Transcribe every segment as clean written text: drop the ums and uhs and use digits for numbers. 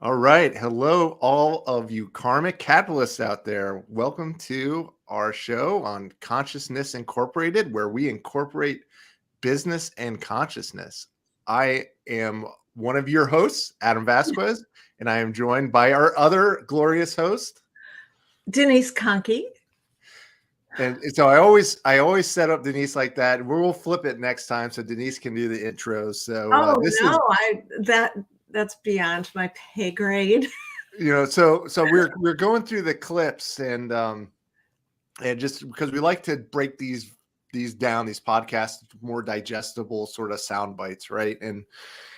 All right. Hello, all of you karmic capitalists out there. Welcome to our show on Consciousness Incorporated, where we incorporate business and consciousness. I am one of your hosts, Adam Vasquez, and I am joined by our other glorious host, Denise Kohnke. And so I always set up Denise like that. We'll flip it next time so Denise can do the intros. So Oh this is no, that's beyond my pay grade. so we're going through the clips and just because we like to break these down, these podcasts, more digestible sort of sound bites, right? And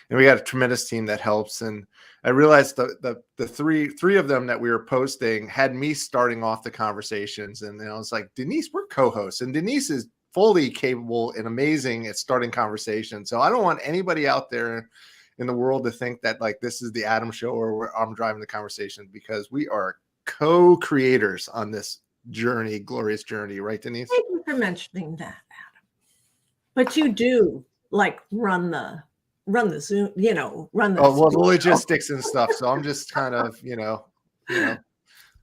we got a tremendous team that helps. And I realized the three of them that we were posting had me starting off the conversations, and I was like, Denise, we're co-hosts, and Denise is fully capable and amazing at starting conversations. So I don't want anybody out there in the world to think that like this is the Adam show or I'm driving the conversation, because we are co-creators on this journey, glorious journey, right, Denise? Thank you for mentioning that, Adam. But you do like run the Zoom, run the. Oh, well, the logistics and stuff. So I'm just kind of,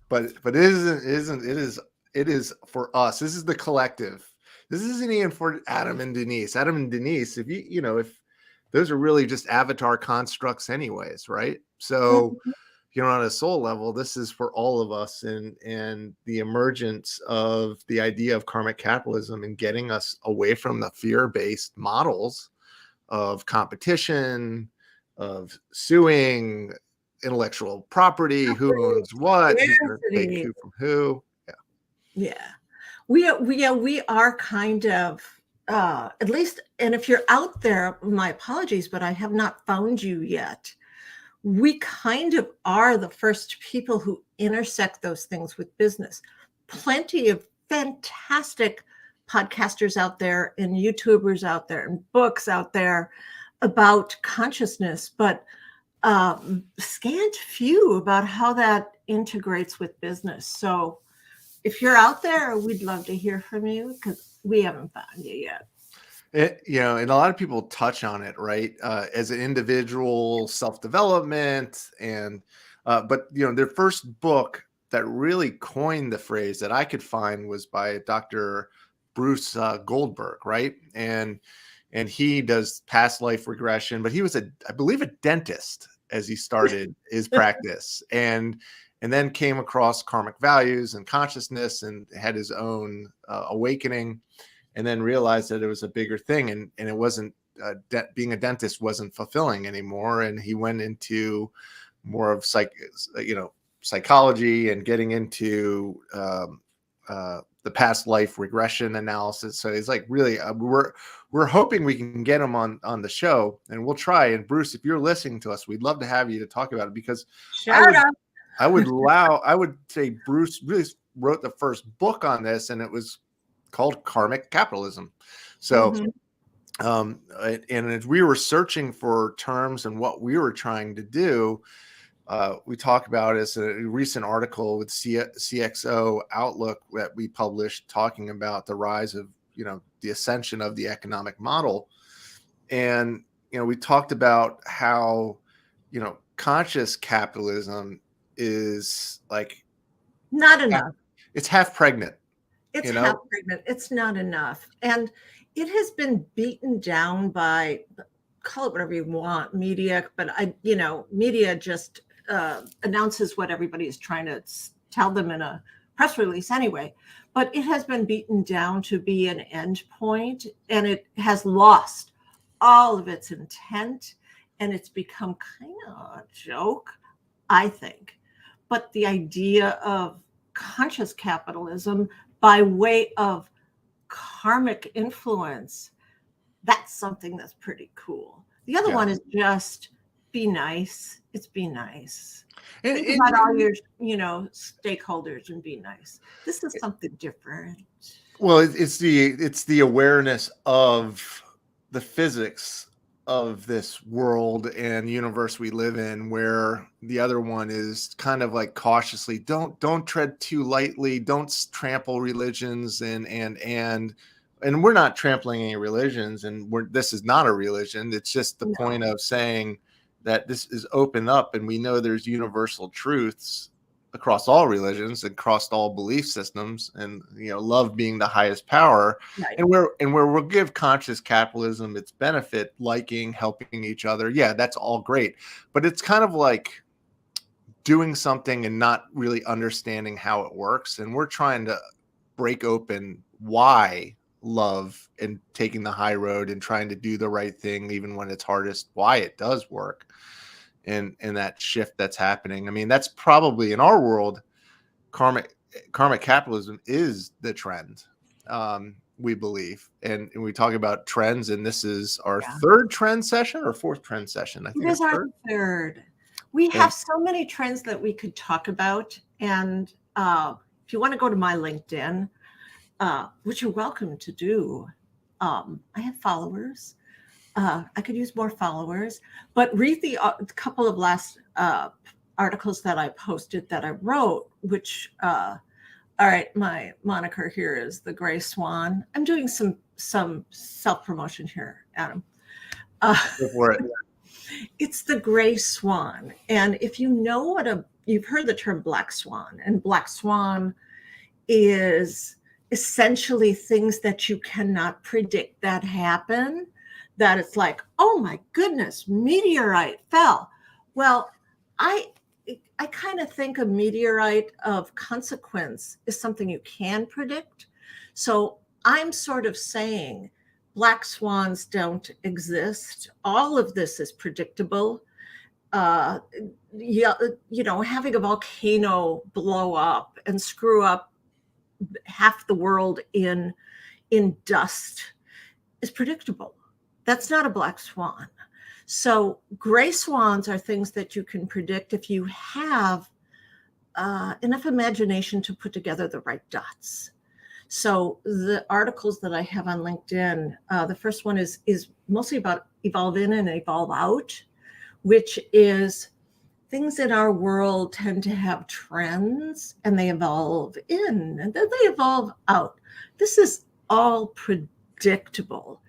but it is for us. This is the collective. This isn't even for Adam and Denise. Adam and Denise, if those are really just avatar constructs anyways, right? So, on a soul level, this is for all of us, and the emergence of the idea of karmic capitalism and getting us away from the fear-based models of competition, of suing, intellectual property, who owns what, who's going to take who from who. Yeah. We are kind of at least, and if you're out there, my apologies, but I have not found you yet. We kind of are the first people who intersect those things with business. Plenty of fantastic podcasters out there and YouTubers out there and books out there about consciousness, but scant few about how that integrates with business. So if you're out there, we'd love to hear from you, because we haven't found you yet. And a lot of people touch on it, right? As an individual, self-development, but their first book that really coined the phrase that I could find was by Dr. Bruce Goldberg, right? And he does past life regression, but he was I believe a dentist as he started his practice, and then came across karmic values and consciousness and had his own awakening, and then realized that it was a bigger thing, and it wasn't being a dentist wasn't fulfilling anymore, and he went into more of psychology and getting into the past life regression analysis. So it's like, really, we're hoping we can get him on the show, and we'll try. And Bruce, if you're listening to us, we'd love to have you to talk about it, because I would say Bruce really wrote the first book on this, and it was called Karmic Capitalism. So, and as we were searching for terms and what we were trying to do, we talk about as a recent article with CXO Outlook that we published, talking about the rise of, the ascension of the economic model. And, we talked about how, conscious capitalism is like not enough. It's half pregnant. It's half pregnant. It's not enough. And it has been beaten down by, call it whatever you want, media, but media just announces what everybody is trying to tell them in a press release anyway. But it has been beaten down to be an end point, and it has lost all of its intent, and it's become kind of a joke, I think. But the idea of conscious capitalism by way of karmic influence, that's something that's pretty cool. The other one is just be nice. It's be nice. Think about all your, stakeholders and be nice. This is something different. Well, it's the awareness of the physics of this world and universe we live in, where the other one is kind of like cautiously, don't tread too lightly, don't trample religions, and we're not trampling any religions, and this is not a religion. It's just the point of saying, that this is open up, and we know there's universal truths across all religions, across all belief systems, and love being the highest power, Right. and where we'll give conscious capitalism its benefit, liking, helping each other. Yeah, that's all great, but it's kind of like doing something and not really understanding how it works, and we're trying to break open why love and taking the high road and trying to do the right thing even when it's hardest, why it does work, and that shift that's happening. I mean, that's probably in our world, karmic capitalism is the trend, we believe, and we talk about trends, and this is our third trend session or fourth trend session. I think it is our third. third. We have so many trends that we could talk about, and if you want to go to my LinkedIn, which you're welcome to do, I have followers. I could use more followers, but read the couple of last articles that I posted that I wrote, which, all right, my moniker here is the Gray Swan. I'm doing some self-promotion here, Adam. Go for it. It's the Gray Swan. And if you know you've heard the term Black Swan, and Black Swan is essentially things that you cannot predict that happen, that it's like, oh my goodness, meteorite fell. Well, I kind of think a meteorite of consequence is something you can predict. So I'm sort of saying black swans don't exist. All of this is predictable. Having a volcano blow up and screw up half the world in dust is predictable. That's not a black swan. So gray swans are things that you can predict if you have enough imagination to put together the right dots. So the articles that I have on LinkedIn, the first one is mostly about evolve in and evolve out, which is things in our world tend to have trends, and they evolve in and then they evolve out. This is all predictable.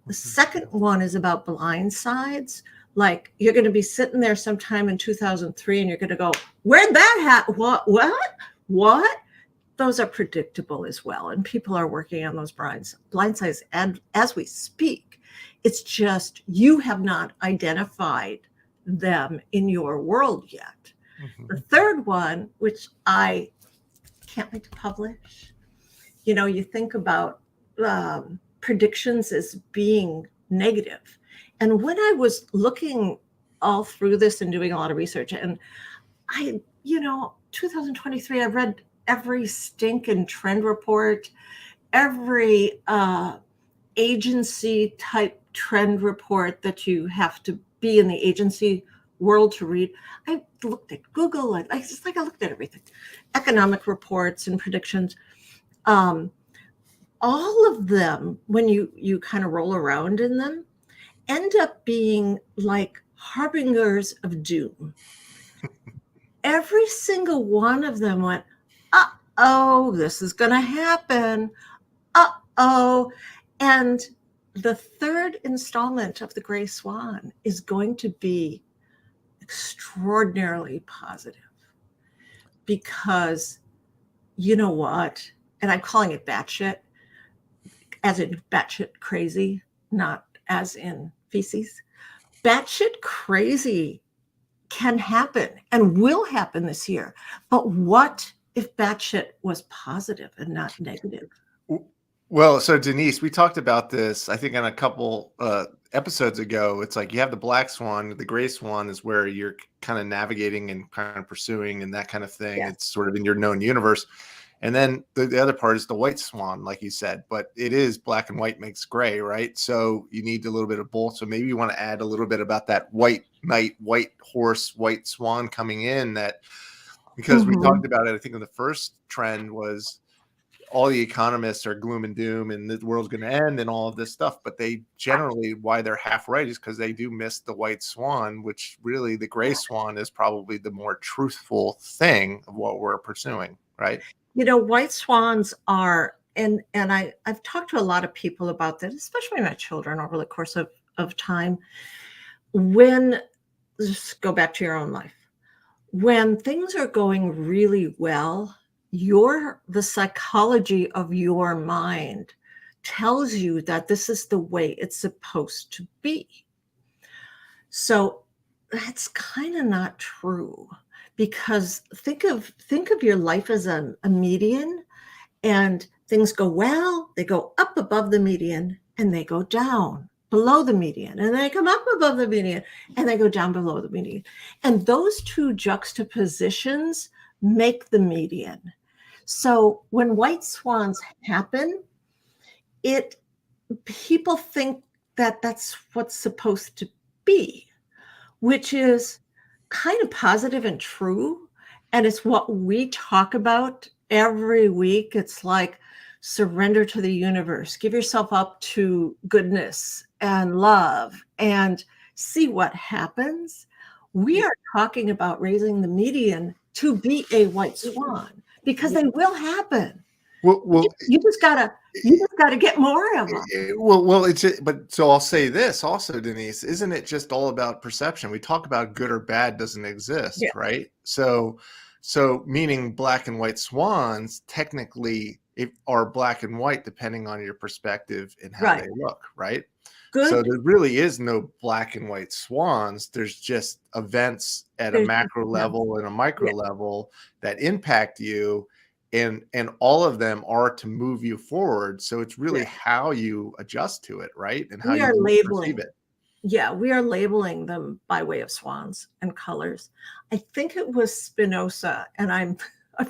The second one is about blind sides. Like, you're going to be sitting there sometime in 2003 and you're going to go, where'd that happen? What? Those are predictable as well. And people are working on those blind sides. And as we speak, it's just you have not identified them in your world yet. Mm-hmm. The third one, which I can't wait to publish, you think about predictions as being negative. And when I was looking all through this and doing a lot of research, and 2023, I read every stinking trend report, every agency type trend report that you have to be in the agency world to read. I looked at Google, I looked at everything, economic reports and predictions. All of them, when you kind of roll around in them, end up being like harbingers of doom. Every single one of them went, uh-oh, this is going to happen. Uh-oh. And the third installment of the Gray Swan is going to be extraordinarily positive, because you know what? And I'm calling it batshit, as in batshit crazy, not as in feces. Batshit crazy can happen and will happen this year. But what if batshit was positive and not negative? Well, so Denise, we talked about this, I think, on a couple episodes ago. It's like you have the black swan, the gray swan is where you're kind of navigating and kind of pursuing and that kind of thing. Yes. It's sort of in your known universe. And then the other part is the white swan, like you said, but it is black and white makes gray, right? So you need a little bit of both. So maybe you want to add a little bit about that white knight, white horse, white swan coming in, that because we talked about it, I think in the first trend was all the economists are gloom and doom and the world's going to end and all of this stuff. But they generally, why they're half right is because they do miss the white swan, which really the gray swan is probably the more truthful thing of what we're pursuing, right? White swans are, and I've talked to a lot of people about that, especially my children over the course of time. When just go back to your own life. When things are going really well, the psychology of your mind tells you that this is the way it's supposed to be. So that's kind of not true, because think of your life as a median, and things go well, they go up above the median, and they go down below the median, and they come up above the median, and they go down below the median. And those two juxtapositions make the median. So when white swans happen, people think that that's what's supposed to be, which is kind of positive and true. And it's what we talk about every week. It's like, surrender to the universe, give yourself up to goodness and love, and see what happens. We are talking about raising the median to be a white swan, because they will happen. Well, you just gotta get more of them. But so I'll say this also, Denise, isn't it just all about perception? We talk about good or bad doesn't exist, right? So meaning black and white swans technically are black and white depending on your perspective and how they look, right? Good. So there really is no black and white swans. There's just events at a macro level and a micro level that impact you. And all of them are to move you forward. So it's really how you adjust to it, right? And how you perceive it. Yeah, we are labeling them by way of swans and colors. I think it was Spinoza, and I'm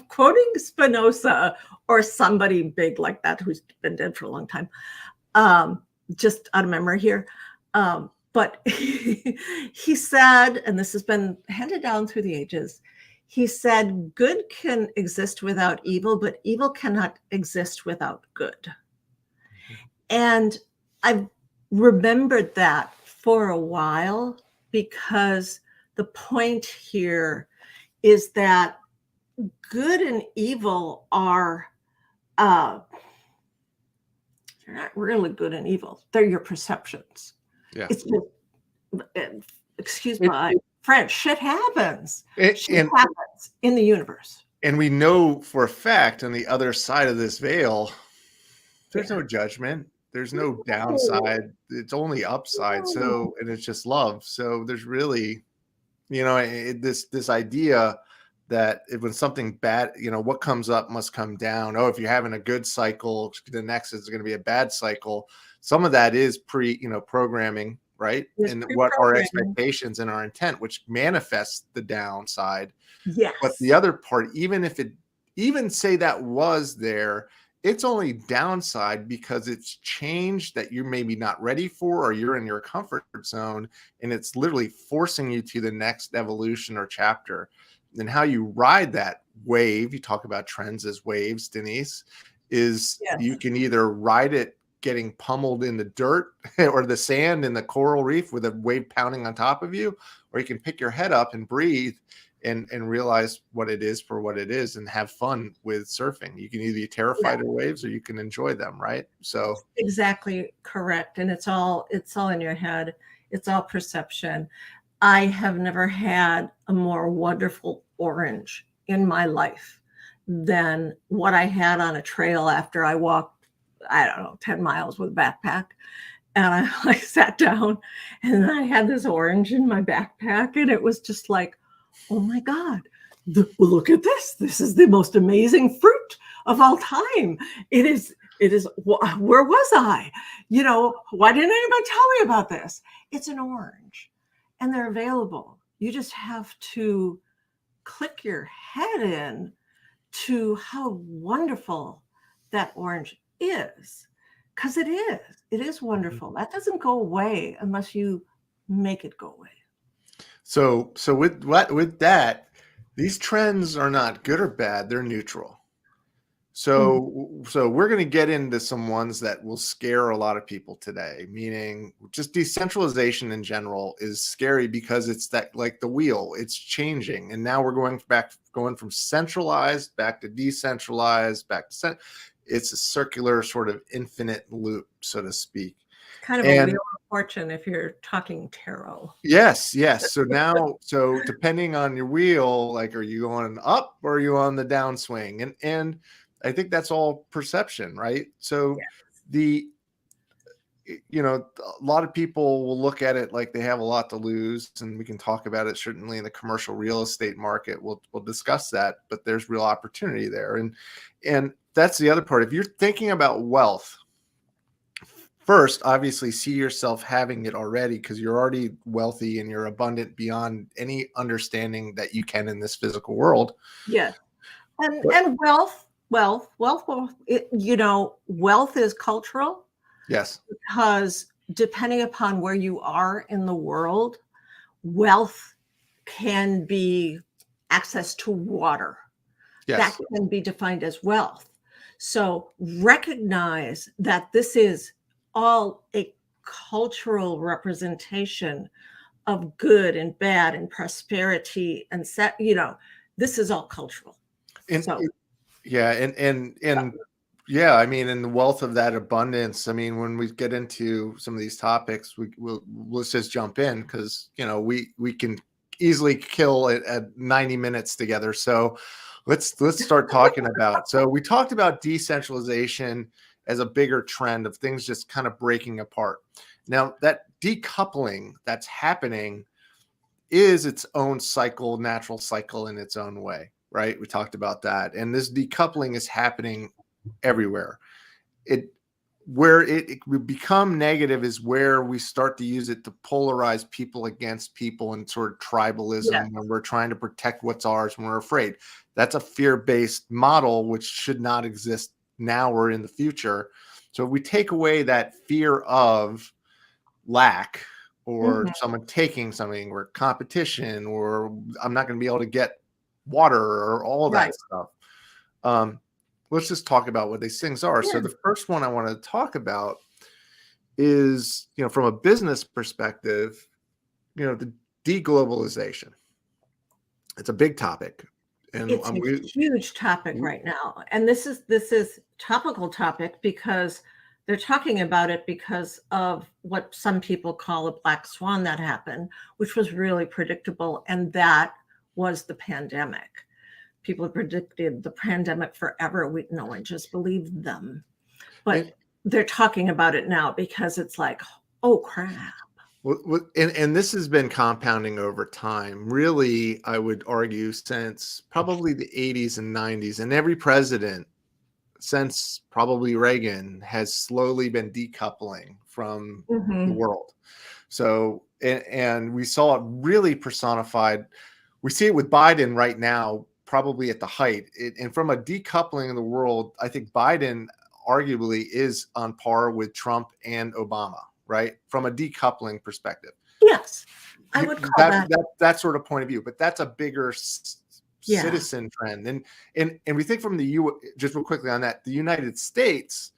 quoting Spinoza or somebody big like that who's been dead for a long time, just out of memory here. But he said, and this has been handed down through the ages, he said, good can exist without evil, but evil cannot exist without good. Mm-hmm. And I've remembered that for a while, because the point here is that good and evil are, they're not really good and evil. They're your perceptions. Yeah. It's just, excuse my French, shit happens. Shit happens in the universe. And we know for a fact on the other side of this veil, there's no judgment. There's no downside. It's only upside. So, and it's just love. So there's really, this idea that when something bad, what comes up must come down. Oh, if you're having a good cycle, the next is going to be a bad cycle. Some of that is programming, right? And what our expectations and our intent, which manifests the downside. Yes. But the other part, even say that was there, it's only downside because it's change that you're maybe not ready for, or you're in your comfort zone, and it's literally forcing you to the next evolution or chapter. And how you ride that wave, you talk about trends as waves, Denise, is you can either ride it getting pummeled in the dirt or the sand in the coral reef with a wave pounding on top of you, or you can pick your head up and breathe and realize what it is for what it is and have fun with surfing. You can either be terrified of waves or you can enjoy them, right? So exactly correct. And it's all in your head. It's all perception. I have never had a more wonderful orange in my life than what I had on a trail after I walked, 10 miles with a backpack. And I sat down and I had this orange in my backpack, and it was just like, oh my God, look at this. This is the most amazing fruit of all time. It is, where was I? Why didn't anybody tell me about this? It's an orange, and they're available. You just have to click your head in to how wonderful that orange is, because it is wonderful. That doesn't go away unless you make it go away. So with that, these trends are not good or bad, they're neutral. So we're going to get into some ones that will scare a lot of people today, meaning just decentralization in general is scary because it's that, like the wheel, it's changing. And now we're going from centralized back to decentralized, back to it's a circular sort of infinite loop, so to speak. Kind of a wheel of fortune if you're talking tarot. Yes. So depending on your wheel, like, are you going up or are you on the downswing? And I think that's all perception, right? So a lot of people will look at it like they have a lot to lose, and we can talk about it certainly in the commercial real estate market. We'll discuss that, but there's real opportunity there. And that's the other part. If you're thinking about wealth, first, obviously see yourself having it already, because you're already wealthy and you're abundant beyond any understanding that you can in this physical world. Yes. And wealth, wealth is cultural. Yes. Because depending upon where you are in the world, wealth can be access to water. Yes. That can be defined as wealth. So recognize that this is all a cultural representation of good and bad and prosperity, and this is all cultural. Yeah, I mean, in the wealth of that abundance, I mean, when we get into some of these topics, let's just jump in, because we can easily kill it at 90 minutes together. So let's start talking about. So we talked about decentralization as a bigger trend of things just kind of breaking apart. Now, that decoupling that's happening is its own cycle, natural cycle in its own way, right? We talked about that, and this decoupling is happening everywhere. Where it would become negative is where we start to use it to polarize people against people, and sort of tribalism, when we're trying to protect what's ours when we're afraid. That's a fear-based model, which should not exist now or in the future. So if we take away that fear of lack, or someone taking something, or competition, or I'm not going to be able to get water, or all that stuff. Let's just talk about what these things are. So the first one I want to talk about is, from a business perspective, the deglobalization. It's a big topic. And it's a huge topic right now. And this is topical topic because they're talking about it because of what some people call a black swan that happened, which was really predictable. And that was the pandemic. People predicted the pandemic forever. No one just believed them. But they're talking about it now because it's like, oh, crap. And this has been compounding over time, really, I would argue, since probably the 80s and 90s. And every president since probably Reagan has slowly been decoupling from the world. So, and we saw it really personified. We see it with Biden right now, probably at the height. And from a decoupling of the world, I think Biden arguably is on par with Trump and Obama, right? From a decoupling perspective. Yes, I would call that sort of point of view, but that's a bigger citizen trend. And we think from just real quickly on that, the United States,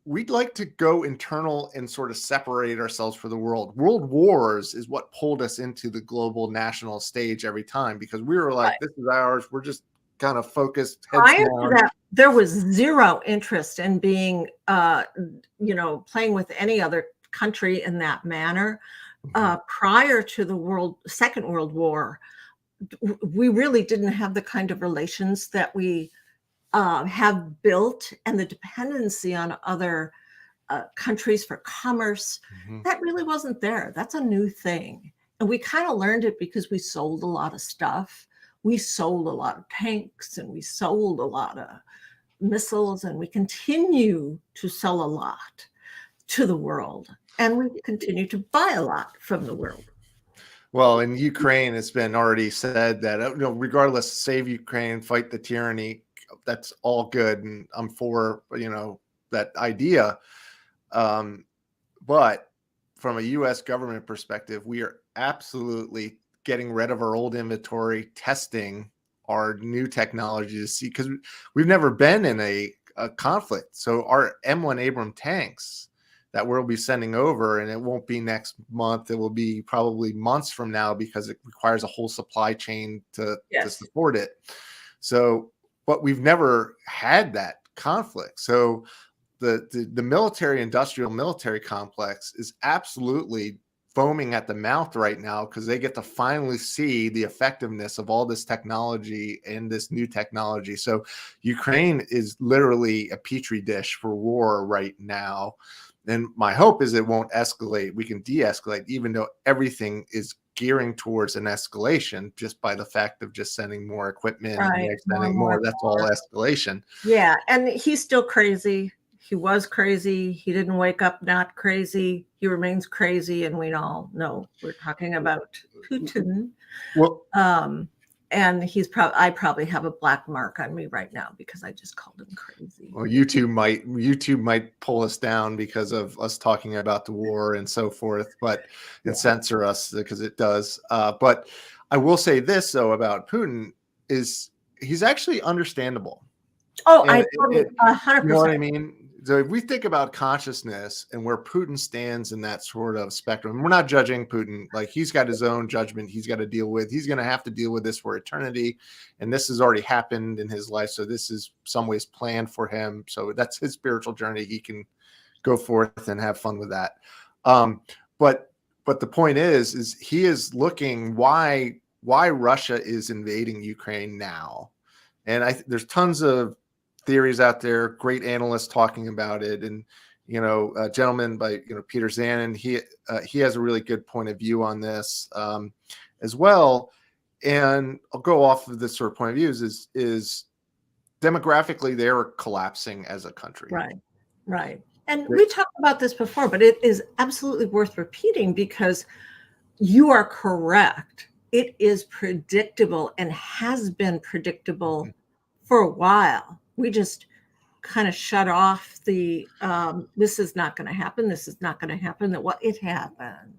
we'd like to go internal and sort of separate ourselves from the world. World wars is what pulled us into the global national stage every time, because we were like, this is ours. We're just kind of focused. Prior to that, there was zero interest in being, playing with any other country in that manner. Prior to the Second World War, we really didn't have the kind of relations that we have built, and the dependency on other countries for commerce, that really wasn't there. That's a new thing. And we kind of learned it because we sold a lot of stuff. We sold a lot of tanks, and we sold a lot of missiles, and we continue to sell a lot to the world. And we continue to buy a lot from the world. Well, in Ukraine, it's been already said that, regardless, save Ukraine, fight the tyranny. That's all good, and I'm for that idea. But from a U.S. government perspective, we are absolutely getting rid of our old inventory, testing our new technology to see, because we've never been in a conflict. So our M1 Abrams tanks that we'll be sending over, and it won't be next month, it will be probably months from now, because it requires a whole supply chain to support it. So, but we've never had that conflict. So the military complex is absolutely foaming at the mouth right now because they get to finally see the effectiveness of all this technology and this new technology. So Ukraine is literally a petri dish for war right now. And my hope is it won't escalate. We can de-escalate, even though everything is gearing towards an escalation just by the fact of just sending more equipment Right. and sending more. That's all escalation. Yeah. And he's still crazy. He was crazy. He didn't wake up not crazy. He remains crazy. And we all know we're talking about Putin. Well, and I probably have a black mark on me right now because I just called him crazy. Well, YouTube might pull us down because of us talking about the war and so forth, but and censor us because it does. But I will say this though about Putin is he's actually understandable. Oh, I totally 100%. You know what I mean? So if we think about consciousness and where Putin stands in that sort of spectrum, we're not judging Putin. Like he's got his own judgment he's got to deal with. He's going to have to deal with this for eternity. And this has already happened in his life. So this is some ways planned for him. So that's his spiritual journey. He can go forth and have fun with that. But the point is he is looking why Russia is invading Ukraine now. And there's tons of theories out there, great analysts talking about it, and a gentleman by Peter Zanin, he has a really good point of view on this as well. And I'll go off of this sort of point of views is demographically they're collapsing as a country. Right. And we talked about this before, but it is absolutely worth repeating because you are correct. It is predictable and has been predictable for a while. We just kind of shut off the this is not going to happen. This is not going to happen. It happened.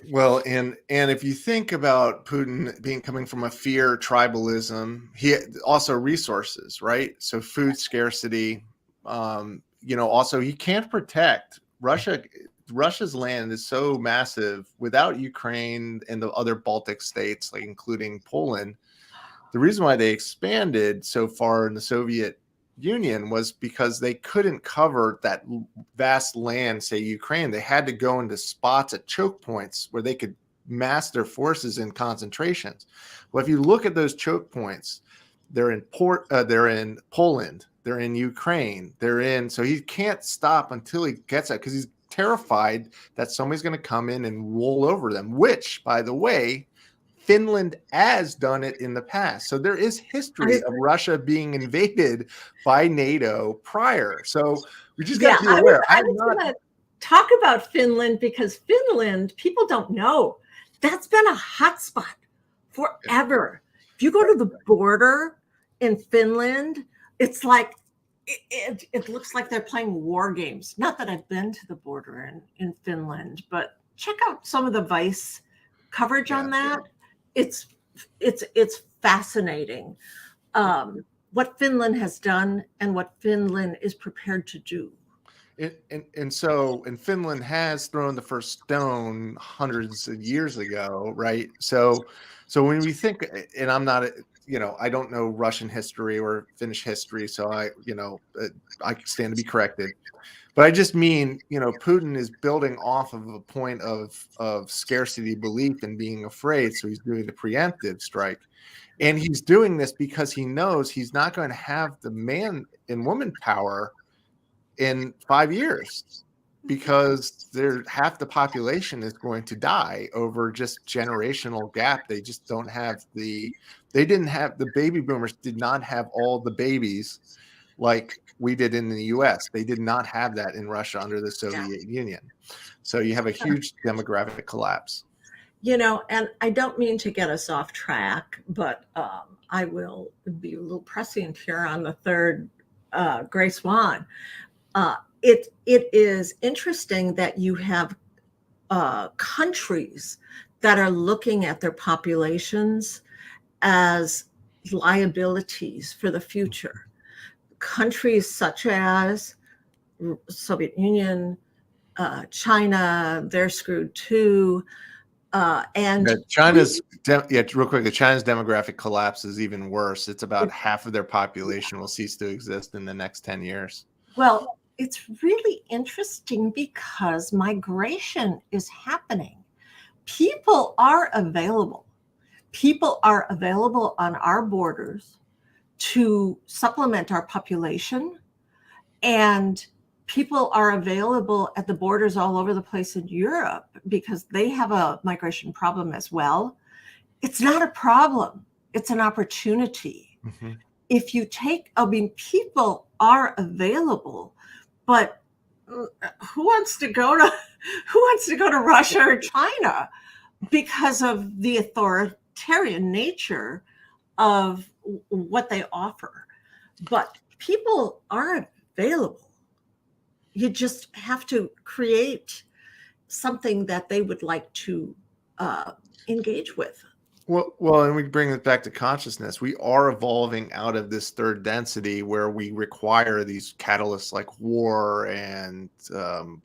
Well, and if you think about Putin coming from a fear tribalism, he also resources, right? So food scarcity, also he can't protect Russia. Russia's land is so massive without Ukraine and the other Baltic states, like including Poland. The reason why they expanded so far in the Soviet Union was because they couldn't cover that vast land, say Ukraine. They had to go into spots at choke points where they could mass their forces in concentrations. Well, if you look at those choke points, they're in Poland, they're in Ukraine, so he can't stop until he gets that because he's terrified that somebody's going to come in and roll over them, which, by the way, Finland has done it in the past. So there is history of Russia being invaded by NATO prior. So we just got to be aware. I was going to talk about Finland because Finland, people don't know, that's been a hotspot forever. If you go to the border in Finland, it's like, it looks like they're playing war games. Not that I've been to the border in Finland, but check out some of the Vice coverage on that. It's fascinating what Finland has done and what Finland is prepared to do. And Finland has thrown the first stone hundreds of years ago, right? So when we think, and I'm not, I don't know Russian history or Finnish history, so I stand to be corrected. But I just mean, Putin is building off of a point of scarcity belief and being afraid. So he's doing the preemptive strike. And he's doing this because he knows he's not going to have the man and woman power in 5 years because half the population is going to die over just generational gap. They just don't have the baby boomers did not have all the babies like we did in the US. They did not have that in Russia under the Soviet Union. So you have a huge demographic collapse. And I don't mean to get us off track, but I will be a little prescient here on the third gray swan. It is interesting that you have countries that are looking at their populations as liabilities for the future. Countries such as Soviet Union, China, they're screwed too. And China's real quick. China's demographic collapse is even worse. It's about half of their population will cease to exist in the next 10 years. Well, it's really interesting because migration is happening. People are available. People are available on our borders to supplement our population, and people are available at the borders all over the place in Europe because they have a migration problem as well. It's not a problem, it's an opportunity. Mm-hmm. If you take, I mean, people are available, but who wants to go to Russia or China because of the authoritarian nature of what they offer? But people are available. You just have to create something that they would like to engage with. Well, and we bring it back to consciousness. We are evolving out of this third density where we require these catalysts like war and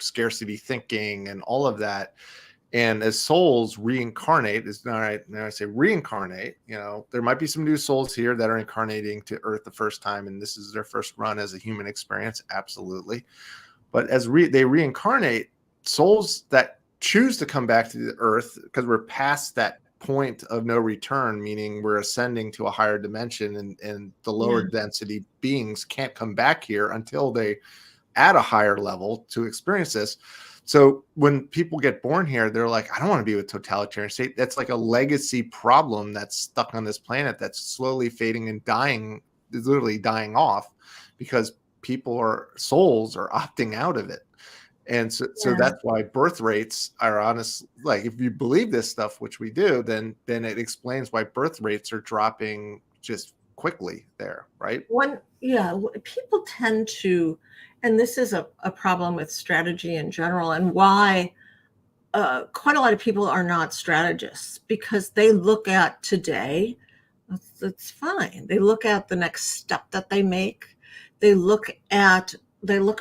scarcity thinking and all of that. And as souls reincarnate, is not right. Now I say reincarnate, there might be some new souls here that are incarnating to Earth the first time, and this is their first run as a human experience. Absolutely. But as they reincarnate, souls that choose to come back to the Earth, because we're past that point of no return, meaning we're ascending to a higher dimension, and the lower density beings can't come back here until they at a higher level to experience this. So when people get born here, they're like, I don't want to be with totalitarian state. That's like a legacy problem that's stuck on this planet that's slowly fading and dying, literally dying off, because souls are opting out of it. And so that's why birth rates are honest. Like, if you believe this stuff, which we do, then it explains why birth rates are dropping just quickly there, right? People tend to, and this is a problem with strategy in general, and why quite a lot of people are not strategists, because they look at today, that's fine. They look at the next step that they make. They look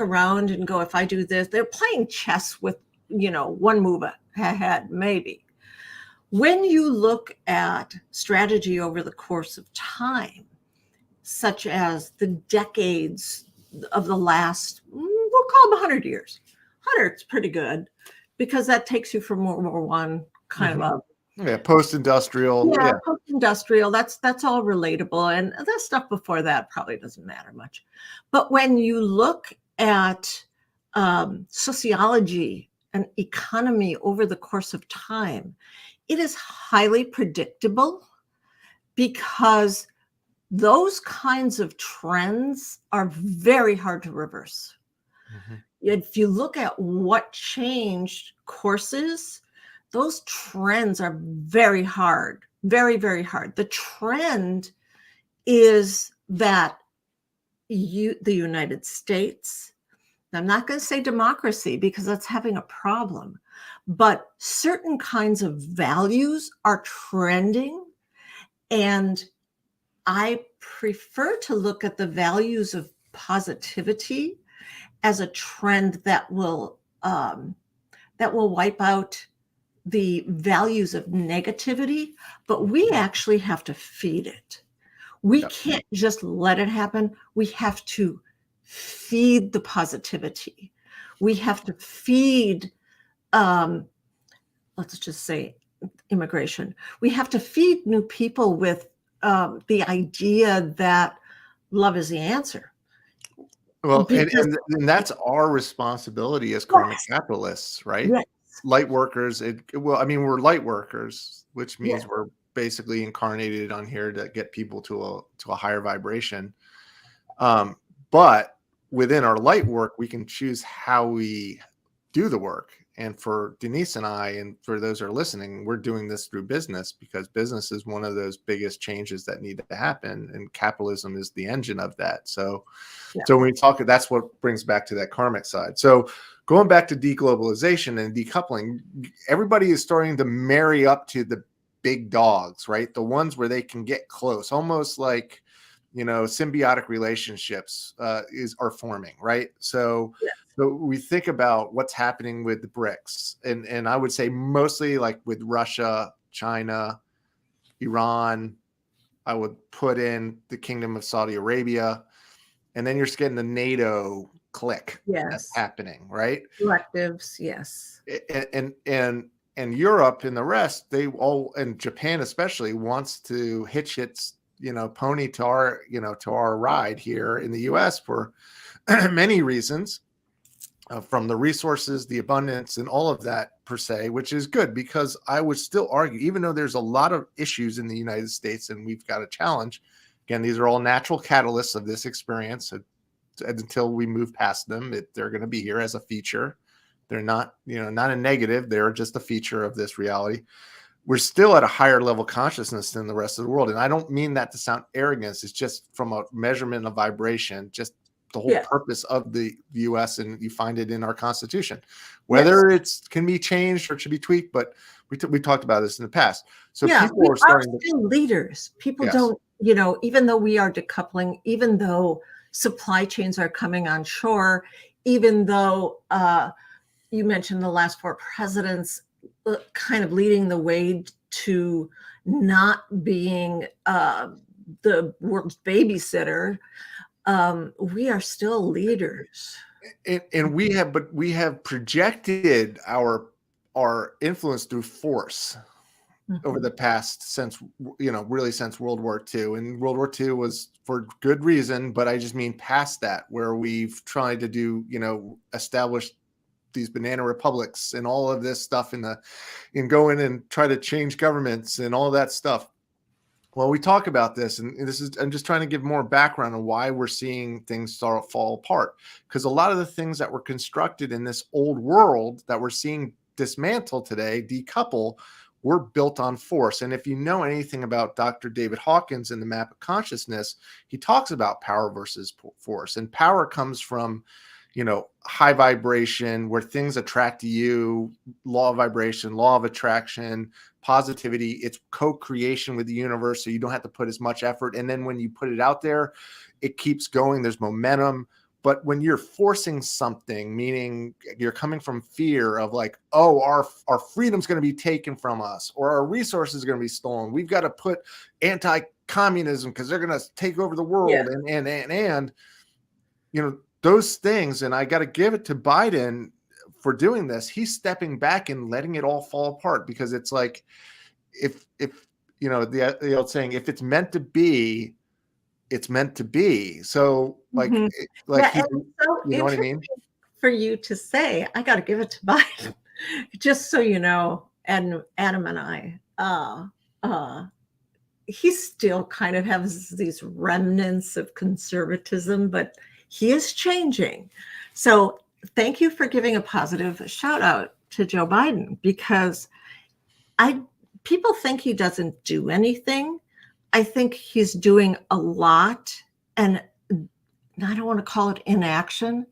around and go, if I do this, they're playing chess with, one move ahead, maybe. When you look at strategy over the course of time, such as the decades of the last, we'll call them 100 years. 100 is pretty good, because that takes you from World War I kind of up. Post-industrial. Post-industrial. That's all relatable, and the stuff before that probably doesn't matter much. But when you look at sociology and economy over the course of time, it is highly predictable, because those kinds of trends are very hard to reverse. Mm-hmm. If you look at what changed courses, those trends are very hard, very, very hard. The trend is that the United States, I'm not going to say democracy because that's having a problem, but certain kinds of values are trending. And I prefer to look at the values of positivity as a trend that will wipe out the values of negativity, but we actually have to feed it. We can't just let it happen. We have to feed the positivity. We have to feed, let's just say, immigration. We have to feed new people with the idea that love is the answer. Well, and that's our responsibility as karmic capitalists, right? Yes. Light workers. We're light workers, which means we're basically incarnated on here to get people to a higher vibration. But within our light work, we can choose how we do the work. And for Denise and I, and for those who are listening, we're doing this through business, because business is one of those biggest changes that need to happen, and capitalism is the engine of that. So when we talk, that's what brings back to that karmic side. So going back to deglobalization and decoupling, everybody is starting to marry up to the big dogs, right? The ones where they can get close, almost like, symbiotic relationships are forming, right? So we think about what's happening with the BRICS, and I would say mostly like with Russia, China, Iran. I would put in the Kingdom of Saudi Arabia, and then you're getting the NATO clique that's Yes. happening, right? Collectives. Yes. And Europe and the rest, they all, and Japan especially, wants to hitch its pony to our ride here in the US for many reasons, from the resources, the abundance, and all of that per se, which is good, because I would still argue, even though there's a lot of issues in the United States and we've got a challenge, again, these are all natural catalysts of this experience. Until we move past them, they're going to be here as a feature. They're not, not a negative. They're just a feature of this reality. We're still at a higher level consciousness than the rest of the world. And I don't mean that to sound arrogance. It's just from a measurement of vibration, just the whole purpose of the US, and you find it in our Constitution, whether it's can be changed or it should be tweaked. But we talked about this in the past. So people are starting to leaders. People don't, even though we are decoupling, even though supply chains are coming on shore, even though you mentioned the last 4 presidents kind of leading the way to not being the world's babysitter, we are still leaders. And we have projected our influence through force over the past, since really since World War II. And World War II was for good reason, but I just mean past that, where we've tried to do, establish these banana republics and all of this stuff and go in and try to change governments and all that stuff. Well, we talk about this, and I'm just trying to give more background on why we're seeing things start to fall apart. Because a lot of the things that were constructed in this old world that we're seeing dismantle today, decouple, were built on force. And if you know anything about Dr. David Hawkins in the Map of Consciousness, he talks about power versus force. And power comes from, high vibration, where things attract to you, law of vibration, law of attraction, positivity. It's co-creation with the universe, so you don't have to put as much effort. And then when you put it out there, it keeps going. There's momentum. But when you're forcing something, meaning you're coming from fear of like, oh, our freedom's going to be taken from us, or our resources are going to be stolen. We've got to put anti-communism because they're going to take over the world. And those things. And I got to give it to Biden for doing this. He's stepping back and letting it all fall apart, because it's like, if the old saying, if it's meant to be, it's meant to be. So like, you know what I mean? For you to say, I got to give it to Biden, just so you know, and Adam and I, he still kind of has these remnants of conservatism, but he is changing. So thank you for giving a positive shout out to Joe Biden, because people think he doesn't do anything. I think he's doing a lot, and I don't want to call it inaction,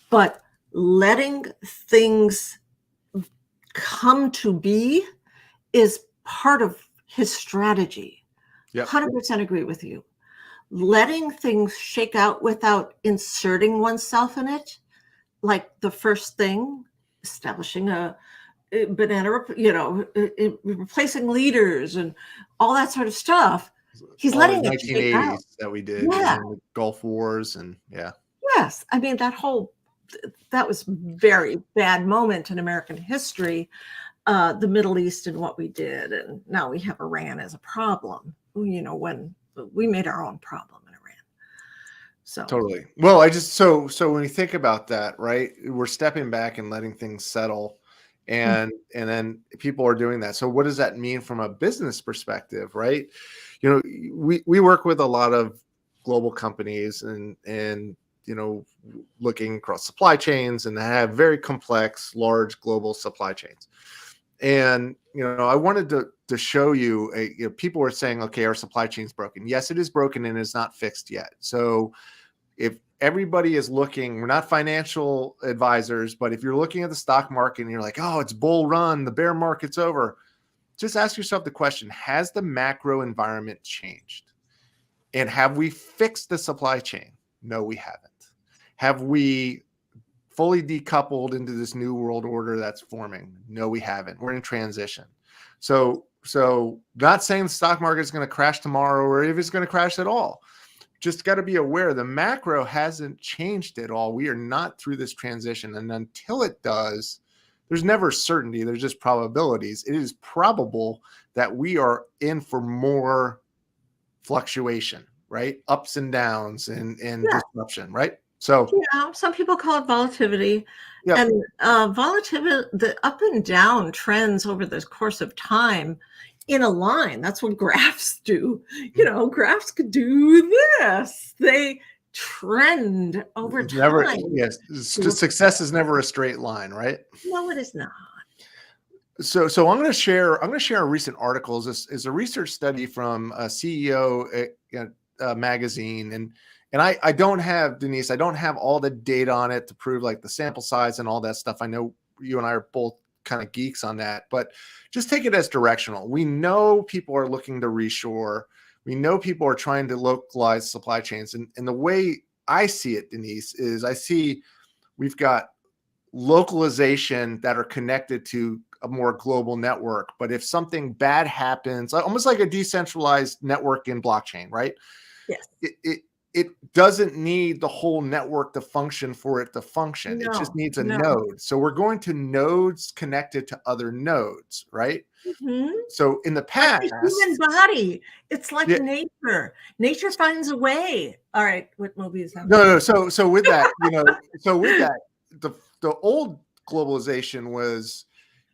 but letting things come to be is part of his strategy. 100% agree with you. Letting things shake out without inserting oneself in it, like the first thing, establishing a banana, replacing leaders and all that sort of stuff. He's all letting it shake out. That we did, the Gulf Wars, and yes, I mean that was very bad moment in American history, the Middle East and what we did, and now we have Iran as a problem. When we made our own problem in Iran. So totally. Well, I just so when you think about that, right, we're stepping back and letting things settle, and then people are doing that. So what does that mean from a business perspective, right? We work with a lot of global companies and looking across supply chains, and have very complex, large global supply chains. And I wanted to show you, people were saying, okay, our supply chain's broken. Yes, it is broken, and it's not fixed yet. So if everybody is looking, we're not financial advisors, but if you're looking at the stock market and you're like, oh, it's bull run, the bear market's over, just ask yourself the question, has the macro environment changed? And have we fixed the supply chain? No, we haven't. Have we fully decoupled into this new world order that's forming? No, we haven't. We're in transition. So not saying the stock market is going to crash tomorrow, or if it's going to crash at all. just got to be aware the macro hasn't changed at all. We are not through this transition. And until it does, there's never certainty. There's just probabilities. It is probable that we are in for more fluctuation, right? Ups and downs and Yeah. disruption, right? So, some people call it volatility. yeah, And volatility, the up and down trends over the course of time in a line, that's what graphs do. Graphs could do this. They trend over it's never, time. yes, success is never a straight line, right? No, it is not. So I'm going to share a recent article. This is a research study from a CEO magazine, and I don't have, Denise, I don't have all the data on it to prove like the sample size and all that stuff. I know you and I are both kind of geeks on that, but just take it as directional. We know people are looking to reshore. We know people are trying to localize supply chains. And the way I see it, Denise, is I see we've got localization that are connected to a more global network. But if something bad happens, almost like a decentralized network in blockchain, right? Yes. It doesn't need the whole network to function for it to function. It just needs a node. So we're going to nodes connected to other nodes, right? Mm-hmm. So in the past, like the human body, it's like nature. Nature finds a way. All right, what movie is that? No. So with that, the old globalization was,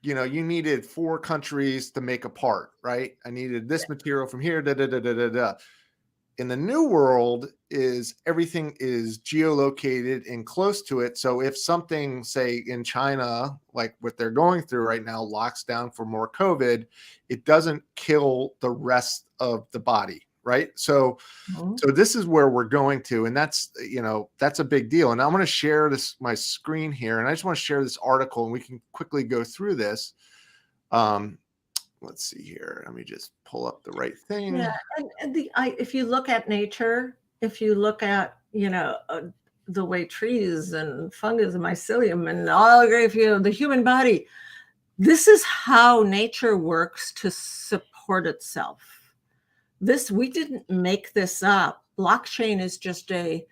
you needed 4 countries to make a part, right? I needed this material from here. In the new world, is everything is geolocated and close to it. So if something, say in China, like what they're going through right now, locks down for more COVID, it doesn't kill the rest of the body, right? So this is where we're going to, and that's a big deal. And I'm going to share my screen here, and I just want to share this article, and we can quickly go through this. Let's see here. Let me just pull up the right thing. Yeah, and if you look at nature, if you look at the way trees and fungus and mycelium and all the human body, this is how nature works to support itself. We didn't make this up. Blockchain is just it's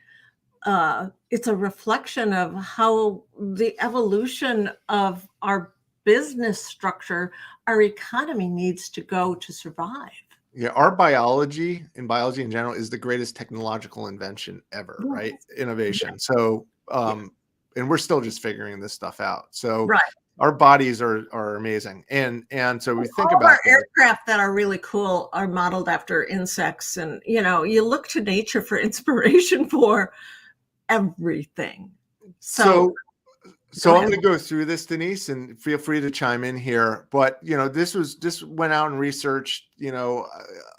a reflection of how the evolution of our business structure, our economy needs to go to survive. Yeah, our biology and biology in general is the greatest technological invention ever, right? Innovation. Yeah. So, and we're still just figuring this stuff out. So, our bodies are amazing, and so we think about our aircraft that are really cool are modeled after insects, and you look to nature for inspiration for everything. So I'm going to go through this, Denise, and feel free to chime in here. But, this went out and researched,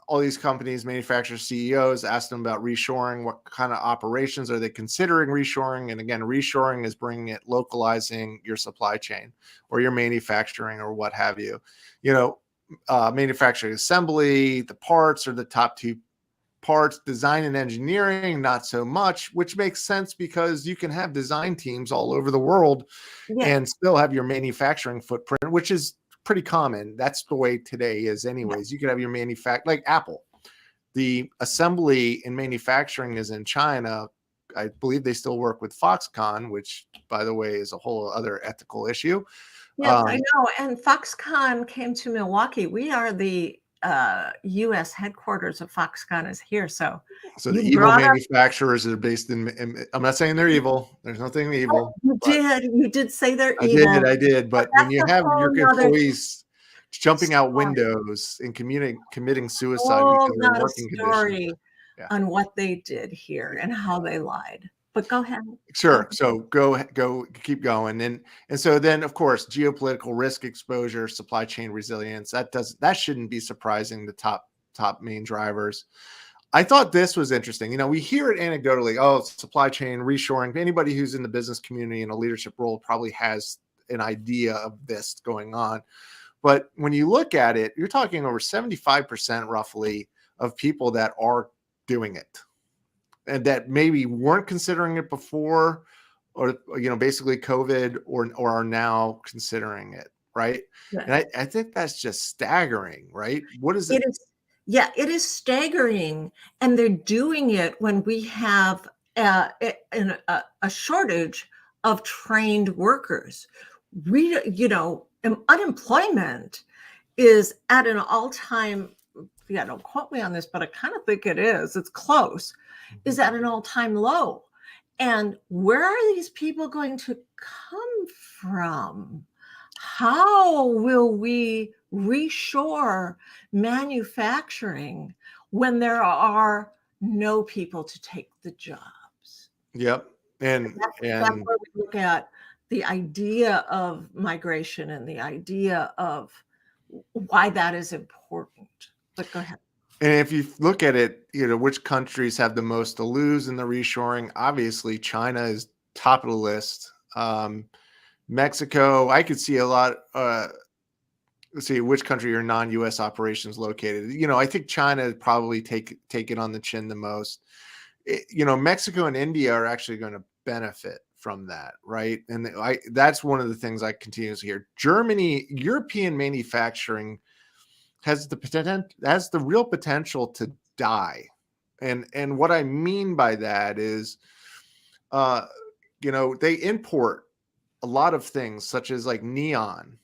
all these companies, manufacturers, CEOs, asked them about reshoring. What kind of operations are they considering reshoring? And again, reshoring is bringing it, localizing your supply chain or your manufacturing or what have you. Manufacturing assembly, the parts are the top 2 parts. Design and engineering, not so much, which makes sense because you can have design teams all over the world and still have your manufacturing footprint, which is pretty common. That's the way today is anyways. You could have your like Apple. The assembly and manufacturing is in China. I believe they still work with Foxconn, which, by the way, is a whole other ethical issue. Yes, I know. And Foxconn came to Milwaukee. We are the U.S. headquarters of Foxconn is here. So the evil manufacturers are based in, I'm not saying they're evil. There's nothing evil. You did say they're evil. I did. But when you have your employees jumping out windows and committing suicide because of working conditions. On what they did here and how they lied. But go ahead. Sure. So go, keep going. And so then, of course, geopolitical risk exposure, supply chain resilience, that shouldn't be surprising, the top main drivers. I thought this was interesting. We hear it anecdotally, supply chain reshoring. Anybody who's in the business community in a leadership role probably has an idea of this going on. But when you look at it, you're talking over 75% roughly of people that are doing it, and that maybe weren't considering it before, or basically COVID, or are now considering it, right? Yeah. And I think that's just staggering, right? What is it? Yeah, it is staggering, and they're doing it when we have a shortage of trained workers. Unemployment is at an all-time, yeah, don't quote me on this, but I kind of think it is, it's close, is at an all-time low. And where are these people going to come from? How will we reshore manufacturing when there are no people to take the jobs? Yep. That's where we look at the idea of migration and the idea of why that is important. But go ahead. And if you look at it, which countries have the most to lose in the reshoring? Obviously, China is top of the list. Mexico, I could see a lot. Let's see, which country are non-U.S. operations located? I think China probably take it on the chin the most. Mexico and India are actually going to benefit from that, right? And that's one of the things I continue to hear. Germany, European manufacturing has the real potential to die. And what I mean by that is, they import a lot of things such as like neon,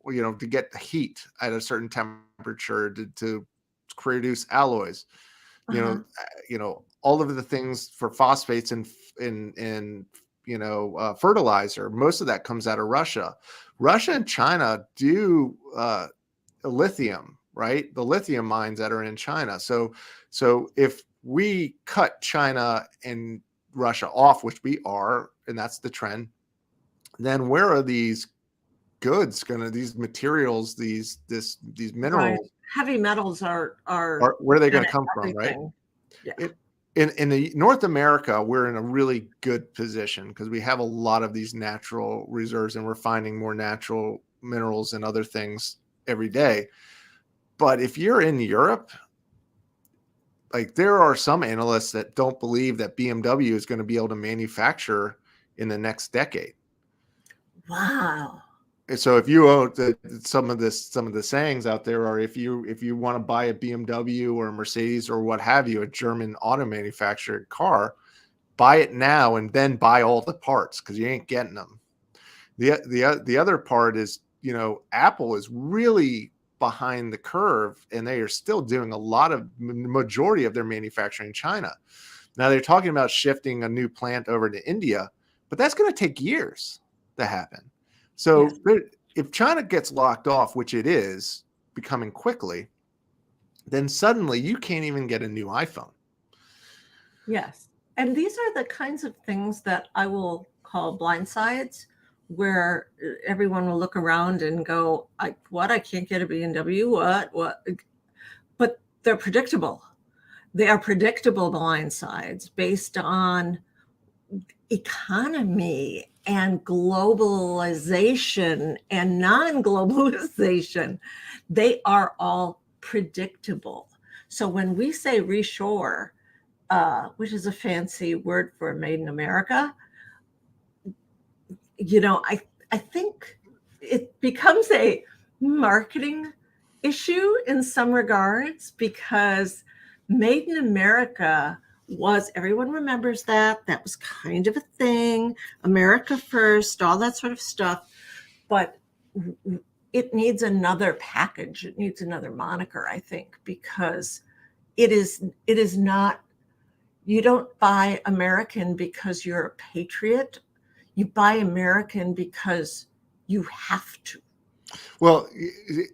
to get the heat at a certain temperature to produce alloys. All of the things for phosphates and fertilizer. Most of that comes out of Russia. Russia and China do lithium, right? The lithium mines that are in China. So if we cut China and Russia off, which we are, and that's the trend, then where are these goods these materials, these minerals, right. Heavy metals are where are they going to come from, right? Yeah. In the North America, we're in a really good position because we have a lot of these natural reserves, and we're finding more natural minerals and other things every day. But if you're in Europe, like there are some analysts that don't believe that BMW is going to be able to manufacture in the next decade. Wow. And so if you own some of the sayings out there are, if you want to buy a BMW or a Mercedes or what have you, a German auto manufactured car, buy it now and then buy all the parts because you ain't getting them. The other part is, Apple is really behind the curve, and they are still doing a lot of majority of their manufacturing in China. Now they're talking about shifting a new plant over to India, but that's going to take years to happen. So if China gets locked off, which it is becoming quickly, then suddenly you can't even get a new iPhone. Yes. And these are the kinds of things that I will call blindsides, where everyone will look around and go, I can't get a BMW, what? But they're predictable. They are predictable blindsides based on economy and globalization and non-globalization. They are all predictable. So when we say reshore, which is a fancy word for made in America, I think it becomes a marketing issue in some regards, because made in America everyone remembers that was kind of a thing, America first, all that sort of stuff. But it needs another package. It needs another moniker, I think, because it is not, you don't buy American because you're a patriot. You buy American because you have to. Well,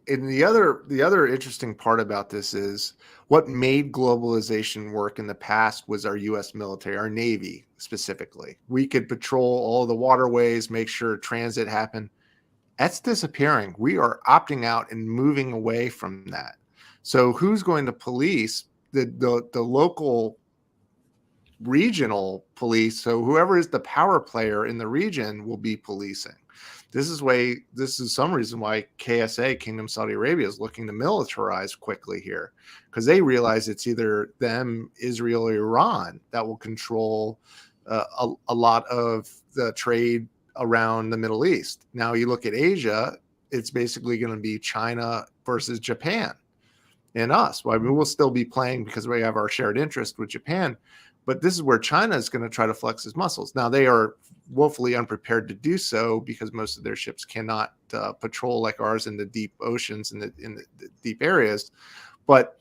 and the other interesting part about this is what made globalization work in the past was our U.S. military, our Navy specifically. We could patrol all the waterways, make sure transit happened. That's disappearing. We are opting out and moving away from that. So who's going to police the local regional police? So whoever is the power player in the region will be policing. This is some reason why KSA, Kingdom Saudi Arabia, is looking to militarize quickly here, because they realize it's either them, Israel, or Iran that will control a lot of the trade around the Middle East. Now you look at Asia, it's basically going to be China versus Japan. in us. Well, I mean, we'll still be playing because we have our shared interest with Japan, but this is where China is going to try to flex its muscles. Now, they are woefully unprepared to do so because most of their ships cannot patrol like ours in the deep oceans and in the deep areas, but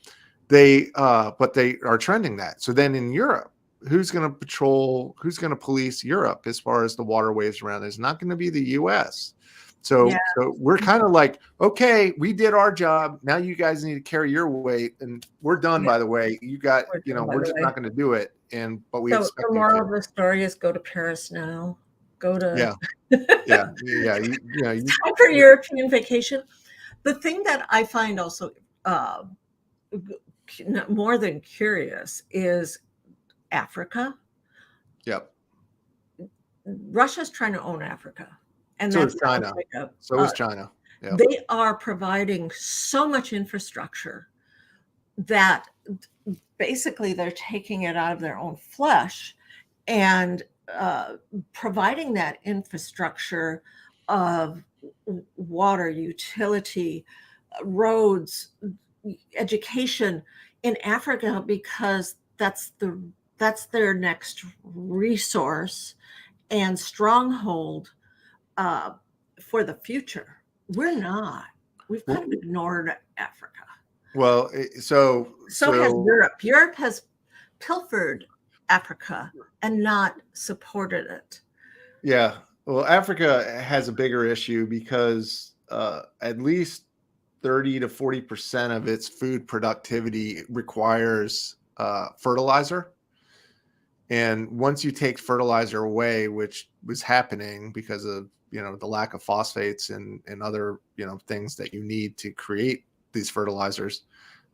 they are trending that. So then in Europe, who's going to patrol? Who's going to police Europe as far as the waterways around? It's not going to be the U.S. So we're kind of like, okay, we did our job. Now you guys need to carry your weight, and we're done. By the way, you got, we're just not going to do it. But we expect the moral of the story is go to Paris now. Go to yeah. Time for European vacation. The thing that I find also more than curious is Africa. Yep. Russia's trying to own Africa. And so that's is China. So is China. Yep. They are providing so much infrastructure that basically they're taking it out of their own flesh and providing that infrastructure of water, utility, roads, education in Africa, because that's their next resource and stronghold for the future. We're not. We've kind of ignored Africa. Well, so has Europe. Europe has pilfered Africa and not supported it. Yeah. Well, Africa has a bigger issue because at least 30 to 40% of its food productivity requires fertilizer. And once you take fertilizer away, which was happening because of, the lack of phosphates and other, things that you need to create these fertilizers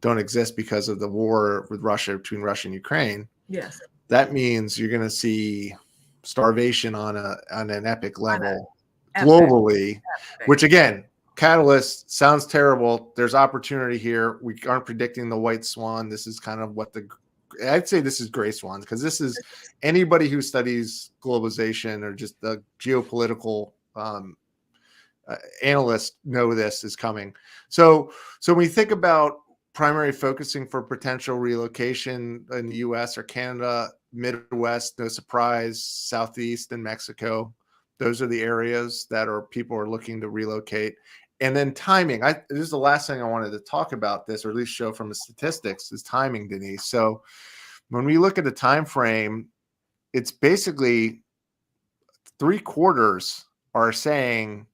don't exist because of the war with Russia, between Russia and Ukraine. Yes. That means you're going to see starvation on an epic level globally, which again, catalyst sounds terrible. There's opportunity here. We aren't predicting the white swan. This is kind of I'd say this is gray swans, because this is anybody who studies globalization or just the geopolitical analysts know this is coming. So when we think about primary focusing for potential relocation in the US or Canada, Midwest, no surprise, Southeast and Mexico, those are the areas that people are looking to relocate. And then timing. This is the last thing I wanted to talk about this, or at least show from the statistics, is timing, Denise. So when we look at the time frame, it's basically 3/4 are saying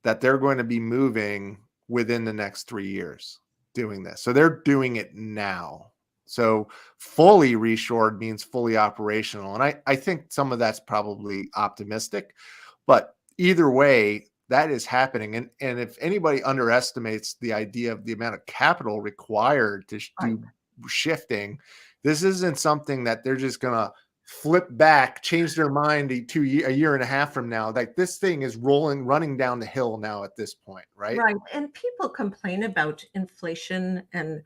that they're going to be moving within the next 3 years doing this. So they're doing it now. So fully reshored means fully operational. And I think some of that's probably optimistic, but either way, that is happening. And if anybody underestimates the idea of the amount of capital required to do shifting, this isn't something that they're just going to flip back, change their mind a year and a half from now. Like, this thing is running down the hill now at this point, right? Right. And people complain about inflation and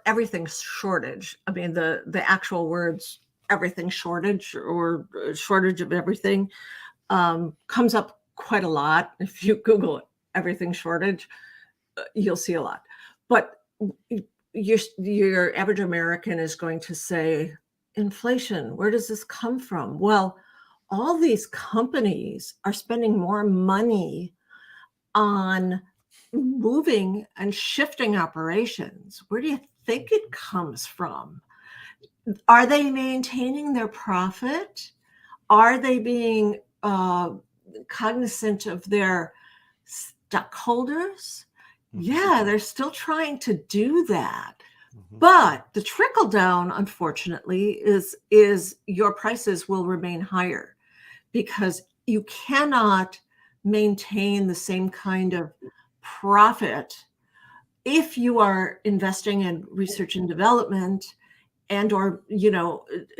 everything shortage. I mean, the actual words, everything shortage or shortage of everything, comes up quite a lot. If you Google it, everything shortage, you'll see a lot. But your average American is going to say, inflation, where does this come from? Well, all these companies are spending more money on moving and shifting operations. Where do you think it comes from? Are they maintaining their profit? Are they being cognizant of their stockholders? Yeah, they're still trying to do that. But the trickle down, unfortunately, is your prices will remain higher, because you cannot maintain the same kind of profit if you are investing in research and development and or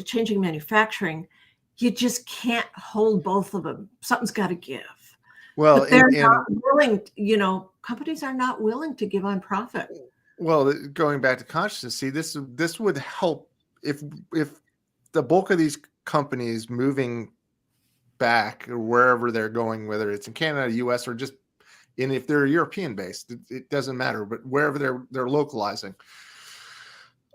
changing manufacturing. You just can't hold both of them. Something's got to give. Well, but they're not willing. Companies are not willing to give on profit. Well, going back to consciousness, see, this would help if the bulk of these companies moving back or wherever they're going, whether it's in Canada, US, or just And if they're European based, it doesn't matter, but wherever they're localizing,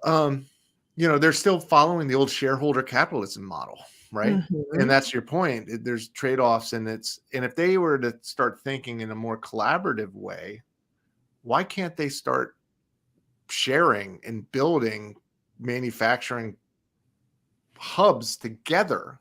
they're still following the old shareholder capitalism model, right? And that's your point. There's trade-offs, and if they were to start thinking in a more collaborative way, why can't they start sharing and building manufacturing hubs together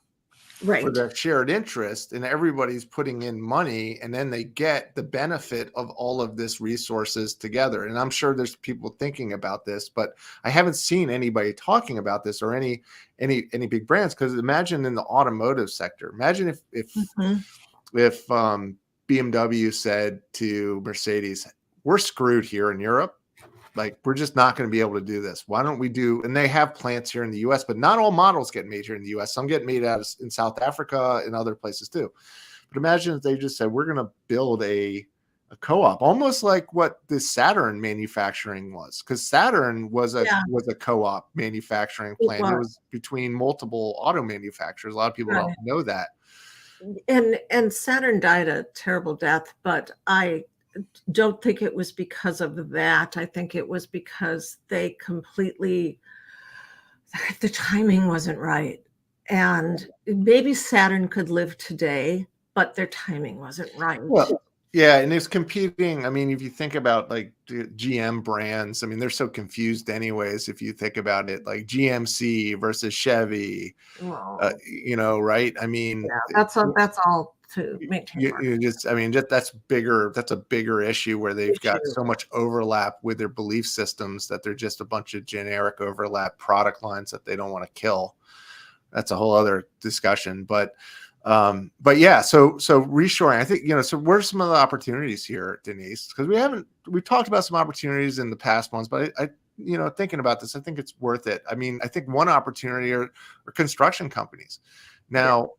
for their shared interest, and everybody's putting in money, and then they get the benefit of all of this resources together? And I'm sure there's people thinking about this, but I haven't seen anybody talking about this, or any big brands. Because imagine in the automotive sector, imagine if BMW said to Mercedes, we're screwed here in Europe. Like, we're just not going to be able to do this. Why don't we do? And they have plants here in the U.S., but not all models get made here in the U.S. Some get made in South Africa and other places too. But imagine if they just said, we're going to build a co-op, almost like what the Saturn manufacturing was, because Saturn was a co-op manufacturing plant. It was between multiple auto manufacturers. A lot of people don't know that. And Saturn died a terrible death, but I don't think it was because of that. I think it was because the timing wasn't right. And maybe Saturn could live today, but their timing wasn't right. Well, yeah, and it's competing. I mean, if you think about like GM brands, I mean, they're so confused anyways. If you think about it, like GMC versus Chevy, right? I mean, that's all to maintain. That's bigger. That's a bigger issue where they've got so much overlap with their belief systems that they're just a bunch of generic overlap product lines that they don't want to kill. That's a whole other discussion. But yeah, so reshoring, I think, so what are some of the opportunities here, Denise? Because we talked about some opportunities in the past ones, but I thinking about this, I think it's worth it. I mean, I think one opportunity are construction companies. Now,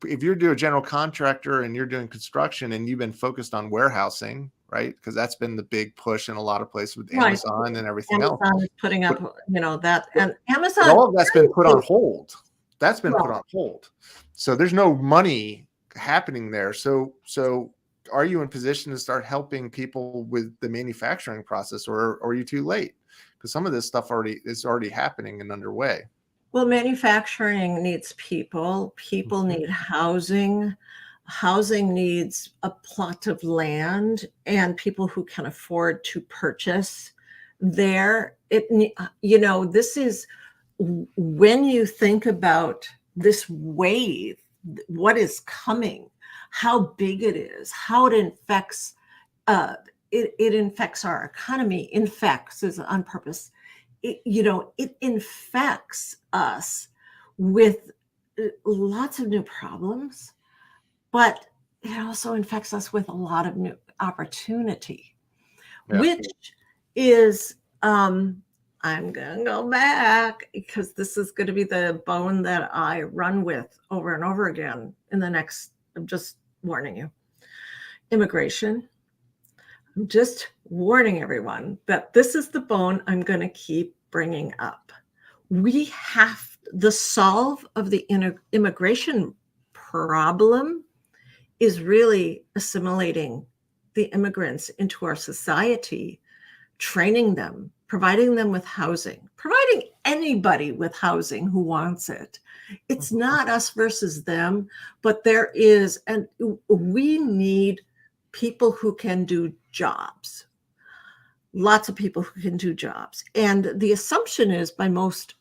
if you're doing a general contractor and you're doing construction and you've been focused on warehousing, right? Because that's been the big push in a lot of places with Amazon and everything else. Amazon is putting up, that, and Amazon. All of that's been put on hold. That's been put on hold. So there's no money happening there. So are you in position to start helping people with the manufacturing process, or are you too late? Because some of this stuff is already happening and underway. Well, manufacturing needs people. People need housing. Housing needs a plot of land and people who can afford to purchase there. This is, when you think about this wave, what is coming, how big it is, how it infects, it infects our economy. Infects is on purpose. It infects us with lots of new problems, but it also infects us with a lot of new opportunity, which is, I'm going to go back because this is going to be the bone that I run with over and over again in the next, I'm just warning you, immigration. I'm just warning everyone that this is the bone I'm going to keep bringing up. The solve of the immigration problem is really assimilating the immigrants into our society, training them, providing them with housing, providing anybody with housing who wants it. It's not us versus them, but there is, and we need people who can do jobs. Lots of people who can do jobs. And the assumption is by most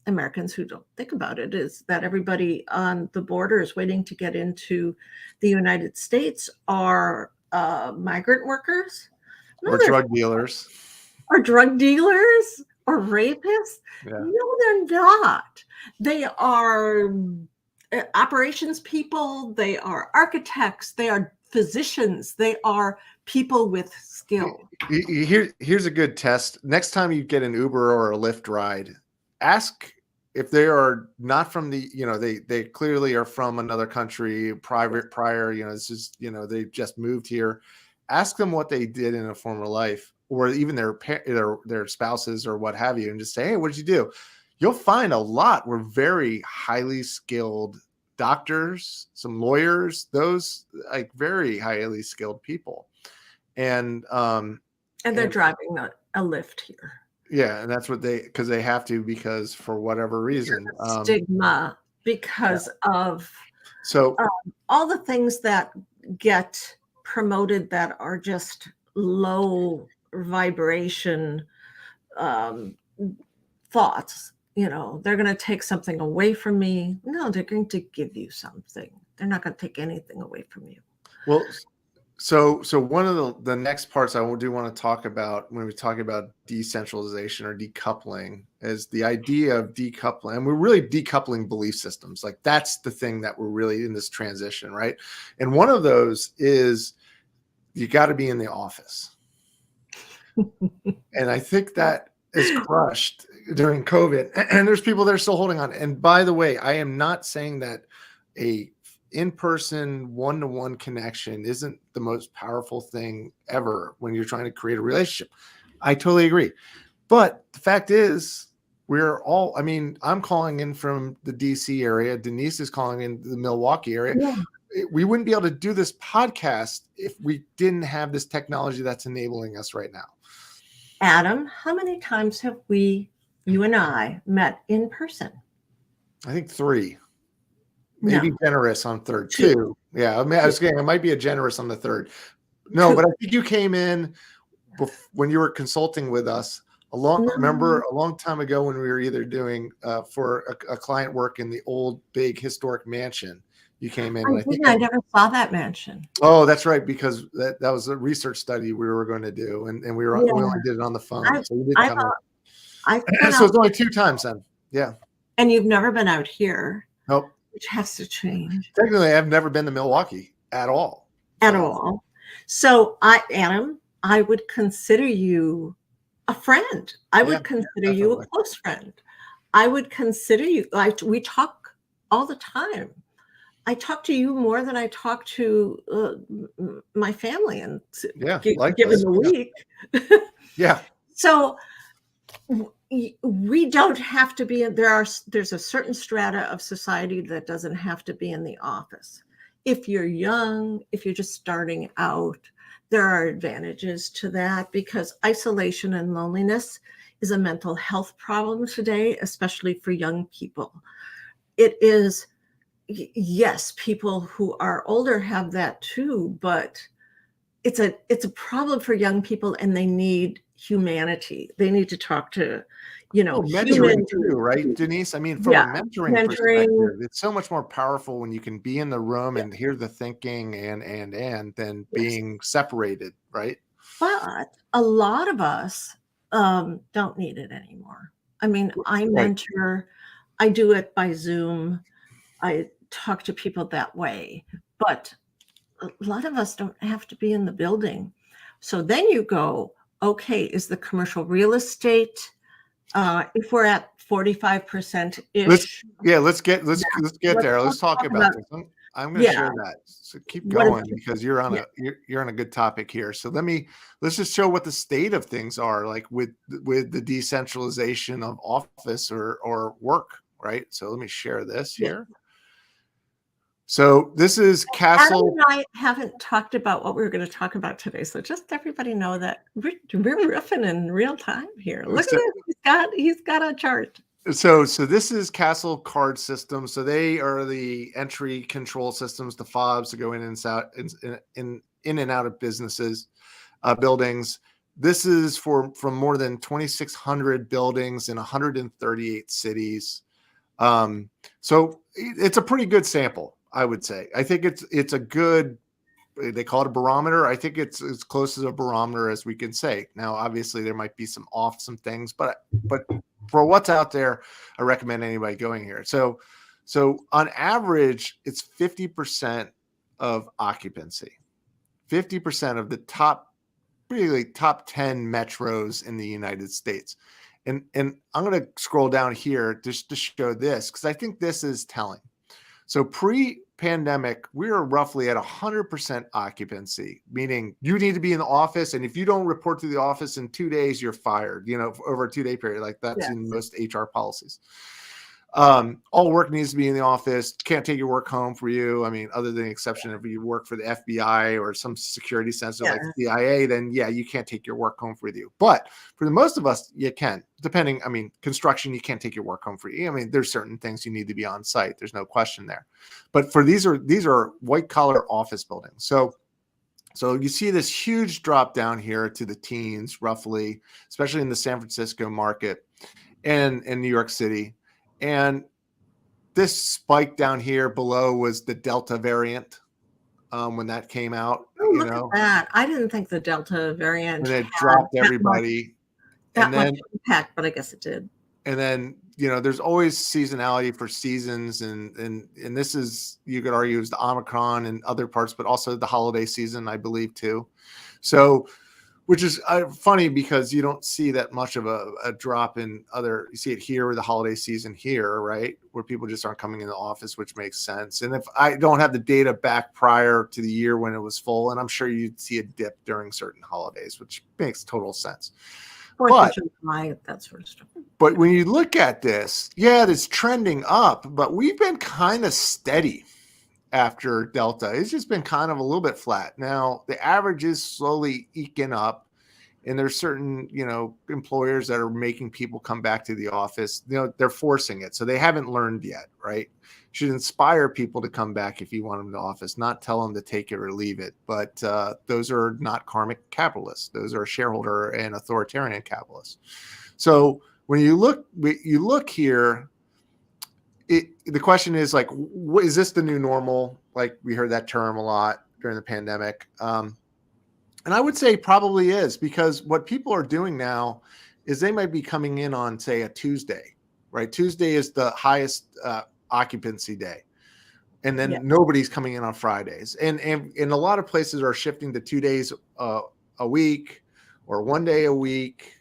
Americans who don't think about it is that everybody on the border is waiting to get into the United States are migrant workers. Or drug dealers. Or drug dealers or rapists. Yeah. No, they're not. They are operations people. They are architects. They are physicians. They are people with skill. Here's a good test. Next time you get an Uber or a Lyft ride, ask if they are not from the, they clearly are from another country prior, this is, they just moved here. Ask them what they did in a former life, or even their spouses or what have you, and just say, hey, what did you do? You'll find a lot were very highly skilled doctors, some lawyers, those like very highly skilled people. And they're driving a Lyft here. Yeah, and that's what because they have to, because for whatever reason, stigma, because of so all the things that get promoted that are just low vibration thoughts. You know, they're going to take something away from me. No, they're going to give you something. They're not going to take anything away from you. Well, so one of the next parts I do want to talk about when we talk about decentralization or decoupling is the idea of decoupling. And we're really decoupling belief systems. Like that's the thing that we're really in this transition, right? And one of those is you got to be in the office. And I think that is crushed during COVID. And there's people that are still holding on. And by the way, I am not saying that a in-person one-to-one connection isn't the most powerful thing ever when you're trying to create a relationship. I totally agree. But the fact is, I'm calling in from the DC area. Denise is calling in the Milwaukee area. Yeah. We wouldn't be able to do this podcast if we didn't have this technology that's enabling us right now. Adam, how many times have you and I met in person? I think 3. Maybe generous on third, 2. Yeah, I was saying I might be a generous on the third. No, but I think you came in when you were consulting with us remember a long time ago when we were either doing for a client work in the old big historic mansion. You came in. I never saw that mansion. Oh, that's right, because that was a research study we were going to do, and we only did it on the phone. So you didn't come in. So it's only 2 times then. Yeah. And you've never been out here. Nope. Which has to change. Technically, I've never been to Milwaukee at all. So Adam, I would consider you a friend. I would consider you a close friend. I would consider you, we talk all the time. I talk to you more than I talk to my family, and given the week. Yeah. So we don't have to be in, there's a certain strata of society that doesn't have to be in the office. If you're young, if you're just starting out, there are advantages to that, because isolation and loneliness is a mental health problem today, especially for young people. It is, yes, people who are older have that too, but it's a problem for young people, and they need humanity. They need to talk to, mentoring too, right, Denise? I mean, from a mentoring perspective, it's so much more powerful when you can be in the room and hear the thinking and than being separated, right? But a lot of us don't need it anymore. I mean, I mentor, I do it by Zoom. I talk to people that way, but a lot of us don't have to be in the building. So then you go, okay, is the commercial real estate, if we're at 45% ish? Let's get there. Let's talk about this. I'm going to share that. So keep going, because you're on a good topic here. So let's just show what the state of things are like with the decentralization of office or work, right? So let me share this here. So this is Castle. Adam and I haven't talked about what we were going to talk about today. So just everybody know that we're riffing in real time here. Look at this. He's got a chart. So this is Castle Card System. So they are the entry control systems, the fobs to go in and out, in and out of businesses, buildings. This is from more than 2,600 buildings in 138 cities. So it's a pretty good sample, I would say. I think it's a good, they call it a barometer. I think it's as close as a barometer as we can say. Now, obviously there might be some things, but for what's out there, I recommend anybody going here. So on average, it's 50% of occupancy, 50% of the top 10 metros in the United States. And I'm going to scroll down here just to show this, because I think this is telling. So pre-pandemic, we were roughly at 100% occupancy, meaning you need to be in the office. And if you don't report to the office in 2 days, you're fired, over a 2-day period. Like that's in most HR policies. All work needs to be in the office. Can't take your work home for you. I mean, other than the exception if you work for the FBI or some security sensor like CIA, then yeah, you can't take your work home with you. But for the most of us, you can. Depending, I mean, construction, you can't take your work home for you. I mean, there's certain things you need to be on site. There's no question there. But for these are white collar office buildings. So you see this huge drop down here to the teens, roughly, especially in the San Francisco market and in New York City. And this spike down here below was the Delta variant when that came out. Oh, look at that. I didn't think the Delta variant and it dropped everybody. That much impact, but I guess it did. And then, there's always seasonality for seasons. And this is, you could argue, is the Omicron and other parts, but also the holiday season, I believe, too. So, which is funny because you don't see that much of a drop in other, you see it here with the holiday season here, right? Where people just aren't coming in the office, which makes sense. And if I don't have the data back prior to the year when it was full, and I'm sure you'd see a dip during certain holidays, which makes total sense. But that sort of stuff. But when you look at this, yeah, it's trending up, but we've been kind of steady after Delta. It's just been kind of a little bit flat. Now the average is slowly eking up, and there's certain, employers that are making people come back to the office. They're forcing it. So they haven't learned yet, right? Should inspire people to come back if you want them to the office, not tell them to take it or leave it. But those are not karmic capitalists. Those are shareholder and authoritarian capitalists. So when you look here, the question is like, is this the new normal? Like we heard that term a lot during the pandemic. And I would say probably is, because what people are doing now is they might be coming in on, say, a Tuesday, right? Tuesday is the highest occupancy day. And then nobody's coming in on Fridays. And a lot of places are shifting to 2 days a week or 1 day a week,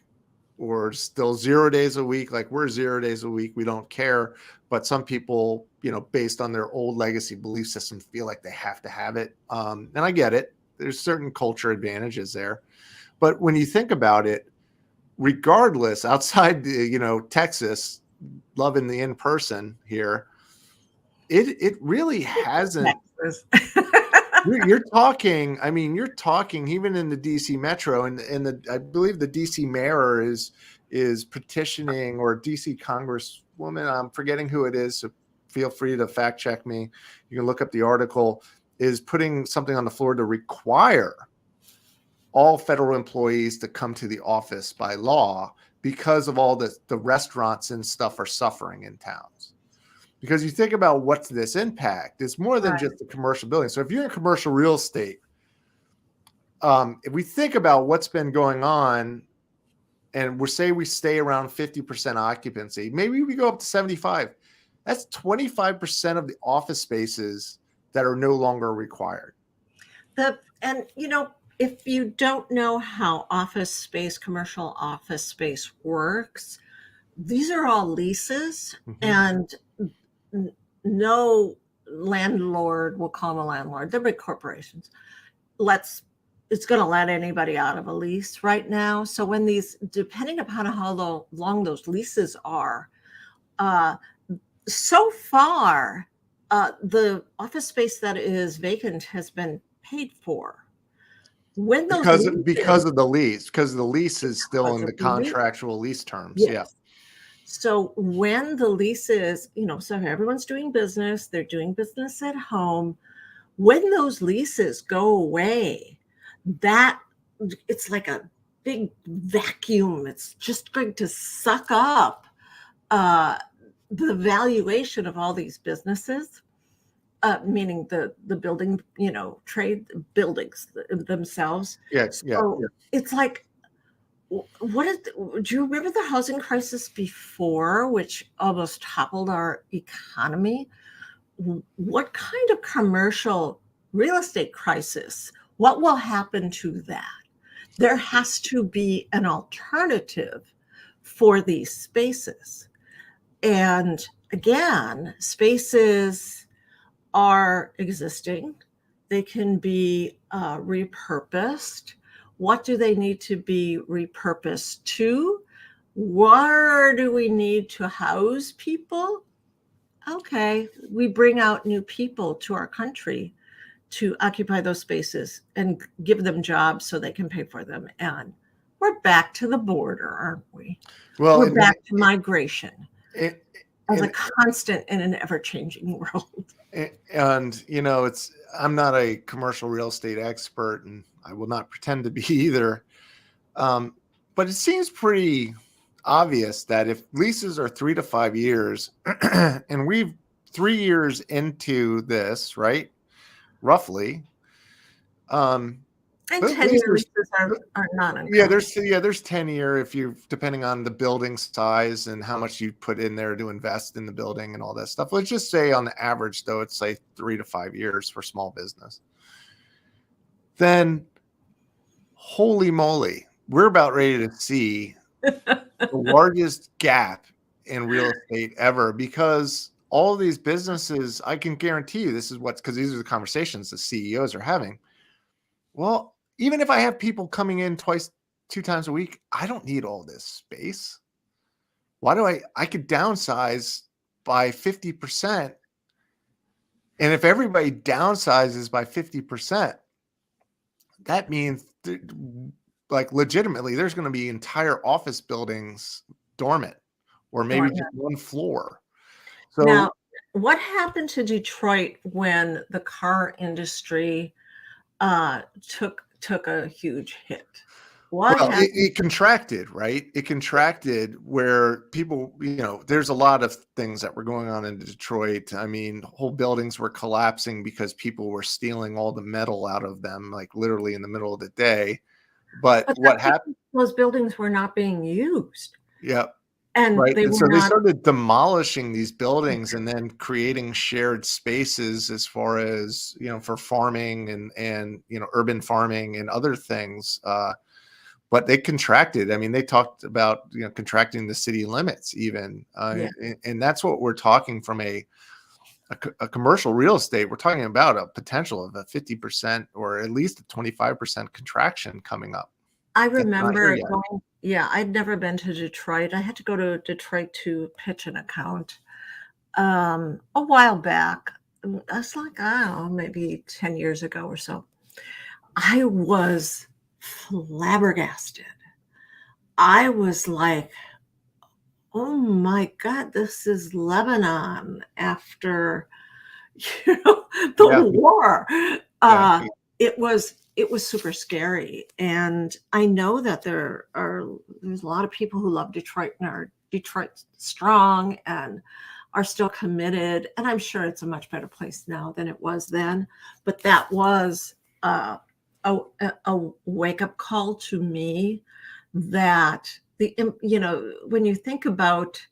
or still 0 days a week. Like we're 0 days a week. We don't care. But some people, based on their old legacy belief system, feel like they have to have it. And I get it. There's certain culture advantages there. But when you think about it, regardless, outside, Texas, loving the in-person here, it really hasn't. You're talking even in the DC Metro, and I believe the DC mayor is petitioning, or DC Congresswoman, I'm forgetting who it is, so feel free to fact check me. You can look up the article, is putting something on the floor to require all federal employees to come to the office by law because of all the restaurants and stuff are suffering in towns. Because you think about what's this impact, it's more than just the commercial building. So if you're in commercial real estate, if we think about what's been going on, and we stay around 50% occupancy, maybe we go up to 75. That's 25% of the office spaces that are no longer required. If you don't know how commercial office space works, these are all leases, and no landlord, we'll call them a landlord, they're big corporations, it's going to let anybody out of a lease right now. So when depending upon how long those leases are, so far, the office space that is vacant has been paid for. When because of the lease is still in the contractual lease terms. Yes. Yeah. So when the leases, so everyone's doing business, they're doing business at home. When those leases go away, it's like a big vacuum. It's just going to suck up the valuation of all these businesses, meaning the building, trade buildings themselves. Yes. So it's like, do you remember the housing crisis before, which almost toppled our economy? What kind of commercial real estate crisis? What will happen to that? There has to be an alternative for these spaces. And again, spaces are existing. They can be repurposed. What do they need to be repurposed to? Where do we need to house people? okay, we bring out new people to our country to occupy those spaces and give them jobs so they can pay for them. And we're back to the border, aren't we? Well, We're back to migration it, as a and constant in an ever-changing world. and I'm not a commercial real estate expert, and I will not pretend to be either. But it seems pretty obvious that if leases are 3 to 5 years, and we've 3 years into this, right? Roughly. And Those 10-year leases, leases are not yeah, uncommon. there's 10-year if you depending on the building size and how much you put in there to invest in the building and all that stuff. Let's just say on the average, though, it's say 3 to 5 years for small business. Then, holy moly, we're about ready to see the largest gap in real estate ever, because all of these businesses, I can guarantee you this is what's, because these are the conversations the CEOs are having. Well, even if I have people coming in 2 times a week, I don't need all this space. Why do I could downsize by 50%. And if everybody downsizes by 50%, that means like legitimately there's going to be entire office buildings dormant, or maybe just one floor. So now, what happened to Detroit when the car industry took a huge hit? It contracted, right? It contracted where people, there's a lot of things that were going on in Detroit. I mean, whole buildings were collapsing because people were stealing all the metal out of them, like literally in the middle of the day. But what happened? Those buildings were not being used. Yeah. And right. they They started demolishing these buildings and then creating shared spaces as far as, for farming and urban farming and other things. But they contracted. I mean, they talked about, contracting the city limits even. And that's what we're talking from a commercial real estate. We're talking about a potential of a 50% or at least a 25% contraction coming up. I remember I'd never been to Detroit. I had to go to Detroit to pitch an account a while back. That's like, I don't know, maybe 10 years ago or so. I was flabbergasted. I was like, oh my God, this is Lebanon after the war. It was super scary. And I know that there's a lot of people who love Detroit and are Detroit strong and are still committed. And I'm sure it's a much better place now than it was then. But that was a wake-up call to me that when you think about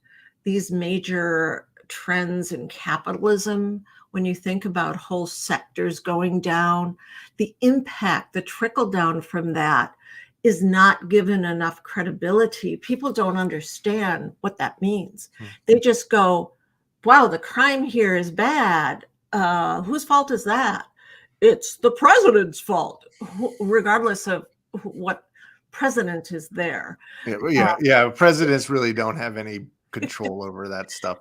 these major trends in capitalism, when you think about whole sectors going down, the impact, the trickle down from that is not given enough credibility. People don't understand what that means. They just go, wow, the crime here is bad. Whose fault is that? It's the president's fault, regardless of what president is there. Presidents really don't have any control over that stuff.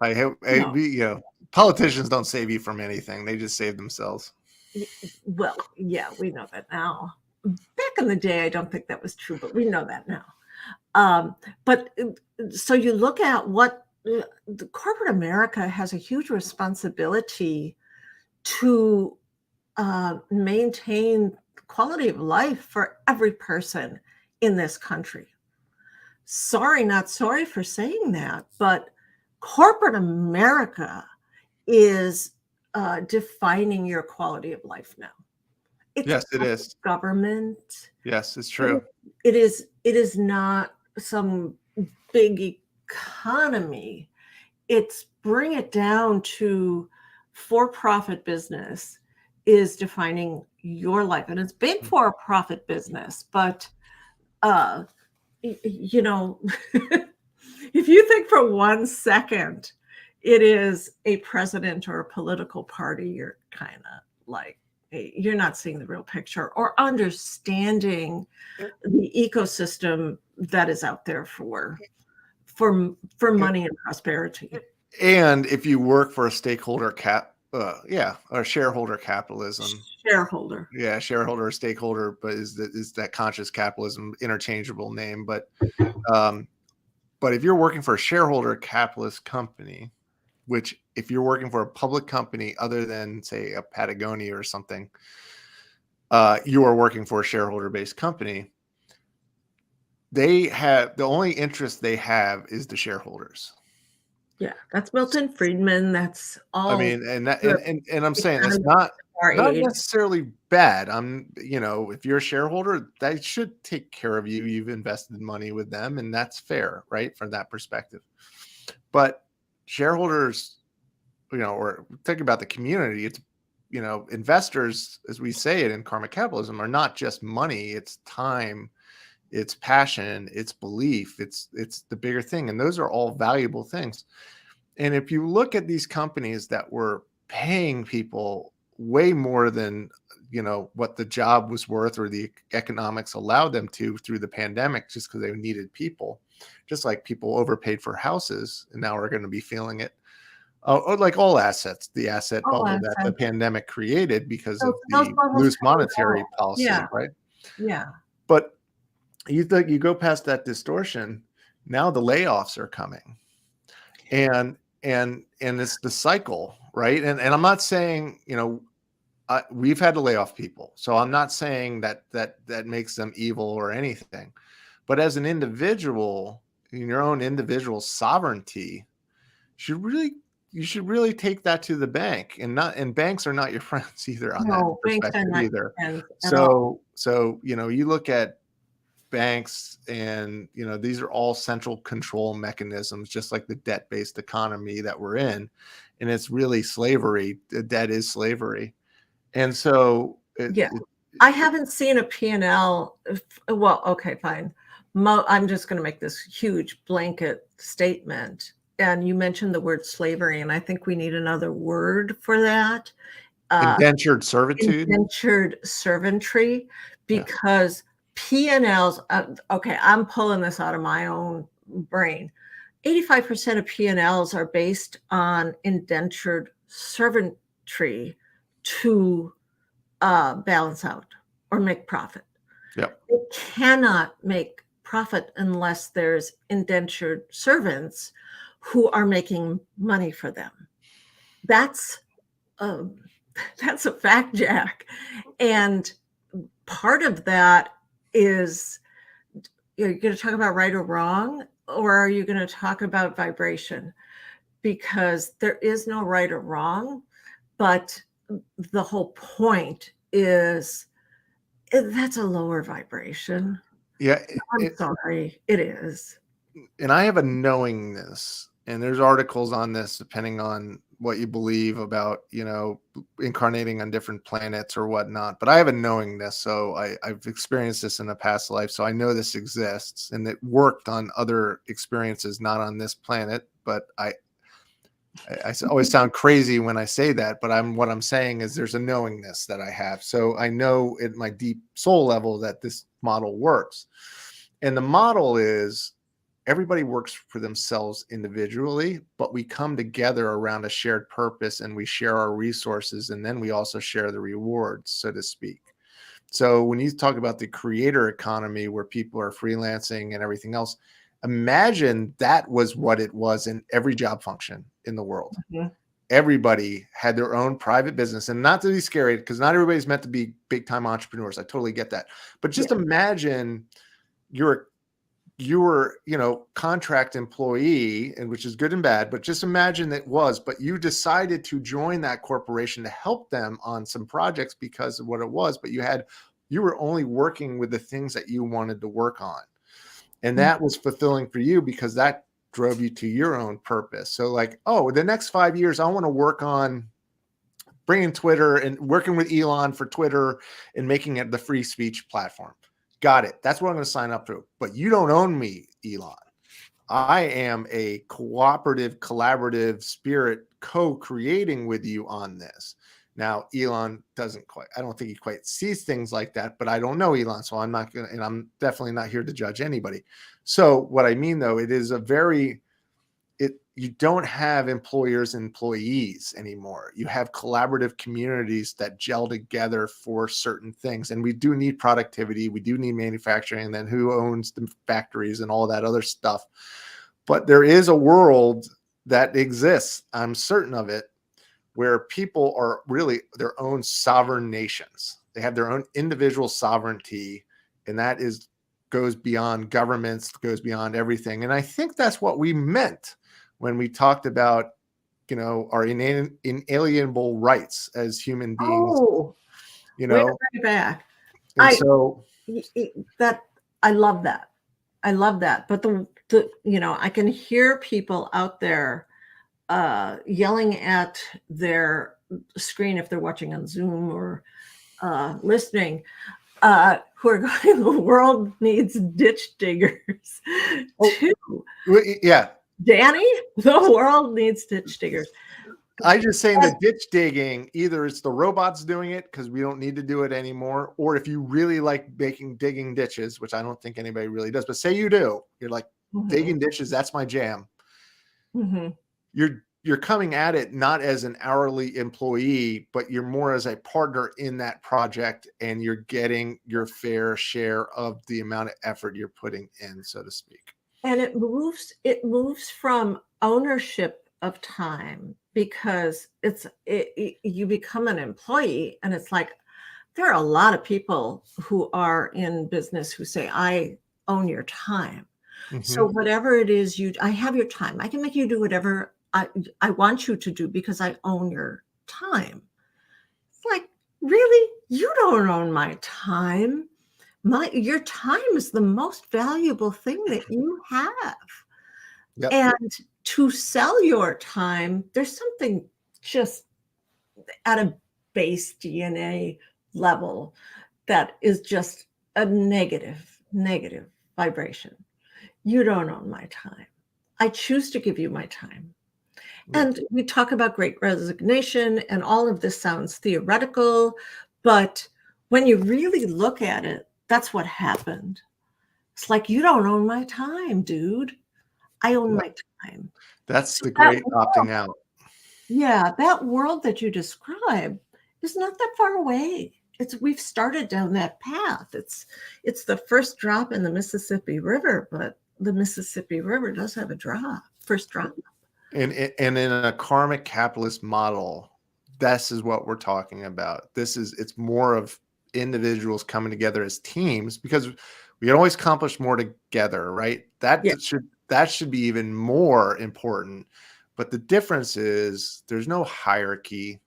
Politicians don't save you from anything. They just save themselves. Well, yeah, we know that now. Back in the day, I don't think that was true, but we know that now. But so you look at what the corporate America has a huge responsibility to maintain quality of life for every person in this country. Sorry, not sorry for saying that, but corporate America is defining your quality of life now. Yes, it is. Government. Yes, it's true. It is not some big economy. It's bring it down to for-profit business is defining your life. And it's big for-profit business, but if you think for 1 second it is a president or a political party, you're kind of like, you're not seeing the real picture or understanding the ecosystem that is out there for money and prosperity. And if you work for a stakeholder or shareholder capitalism, Shareholder. yeah, shareholder or stakeholder, but is that conscious capitalism interchangeable name? But if you're working for a shareholder capitalist company, which if you're working for a public company other than say a Patagonia or something, you are working for a shareholder based company. They have the only interest they have is the shareholders. Yeah, that's Milton Friedman. That's all. I mean, and I'm saying that's not necessarily bad. If you're a shareholder, they should take care of you. You've invested money with them, and that's fair, right? From that perspective. But shareholders, or think about the community, it's, investors, as we say it in karma capitalism, are not just money, it's time, it's passion, it's belief, it's the bigger thing. And those are all valuable things. And if you look at these companies that were paying people way more than, what the job was worth or the economics allowed them to through the pandemic, just because they needed people, just like people overpaid for houses and now are going to be feeling it. Like all assets, the asset bubble that the pandemic created because of the loose monetary policy, right? Yeah. But you go past that distortion, now the layoffs are coming. And it's the cycle, right? And I'm not saying, we've had to lay off people, so I'm not saying that makes them evil or anything. But as an individual, in your own individual sovereignty, you should really take that to the bank, and banks are not your friends either on that perspective either. So you look at banks and these are all central control mechanisms, just like the debt-based economy that we're in, and it's really slavery. The debt is slavery. And so I haven't seen a P&L. Well, okay, fine. I'm just going to make this huge blanket statement. And you mentioned the word slavery, and I think we need another word for that. Indentured servitude. Indentured servantry, because P&Ls, okay, I'm pulling this out of my own brain. 85% of P&Ls are based on indentured servantry to balance out or make profit. Yep. It cannot make profit unless there's indentured servants who are making money for them. That's a fact, Jack. And part of that is, you're going to talk about right or wrong, or are you going to talk about vibration? Because there is no right or wrong, but the whole point is that's a lower vibration. Yeah. I'm sorry, it is. And I have a knowingness, and there's articles on this depending on what you believe about, incarnating on different planets or whatnot. But I have a knowingness. So I've experienced this in a past life. So I know this exists, and it worked on other experiences, not on this planet. But I always sound crazy when I say that, but what I'm saying is there's a knowingness that I have. So I know at my deep soul level that this model works. And the model is everybody works for themselves individually, but we come together around a shared purpose and we share our resources, and then we also share the rewards, so to speak. So when you talk about the creator economy where people are freelancing and everything else, imagine that was what it was in every job function in the world. Mm-hmm. Everybody had their own private business, and not to be scary, because not everybody's meant to be big time entrepreneurs. I totally get that. But just imagine you're contract employee, and which is good and bad, but just imagine it was, but you decided to join that corporation to help them on some projects because of what it was, but you were only working with the things that you wanted to work on. And that was fulfilling for you because that drove you to your own purpose. So like, the next 5 years, I want to work on bringing Twitter and working with Elon for Twitter and making it the free speech platform. Got it. That's what I'm going to sign up to. But you don't own me, Elon. I am a cooperative, collaborative spirit co-creating with you on this. Now, Elon I don't think he quite sees things like that, but I don't know Elon. So and I'm definitely not here to judge anybody. So what I mean though, it is you don't have employers and employees anymore. You have collaborative communities that gel together for certain things. And we do need productivity. We do need manufacturing. And then who owns the factories and all that other stuff. But there is a world that exists, I'm certain of it, where people are really their own sovereign nations. They have their own individual sovereignty. And that goes beyond governments, goes beyond everything. And I think that's what we meant when we talked about, our inalienable rights as human beings. Oh, way back. And so I love that. I love that. But I can hear people out there yelling at their screen if they're watching on Zoom or listening, who are going, the world needs ditch diggers too. Yeah. Danny, the world needs ditch diggers. I just saying that ditch digging, either it's the robots doing it because we don't need to do it anymore, or if you really like digging ditches, which I don't think anybody really does, but say you do, you're like digging ditches, that's my jam. You're coming at it not as an hourly employee, but you're more as a partner in that project, and you're getting your fair share of the amount of effort you're putting in, so to speak. And it moves from ownership of time, because you become an employee, and it's like, there are a lot of people who are in business who say, I own your time. So whatever it is I have your time. I can make you do whatever I want you to do because I own your time. It's like, really? You don't own my time. Your time is the most valuable thing that you have. Yep. And to sell your time, there's something just at a base DNA level that is just a negative vibration. You don't own my time. I choose to give you my time. And we talk about great resignation, and all of this sounds theoretical, but when you really look at it, that's what happened. It's like, you don't own my time, dude. I own my time. That's the great opting out. Yeah, that world that you describe is not that far away. We've started down that path. It's the first drop in the Mississippi River, but the Mississippi River does have a first drop. And in a karmic capitalist model, this is what we're talking about. It's more of individuals coming together as teams, because we can always accomplish more together, right? That should be even more important. But the difference is there's no hierarchy.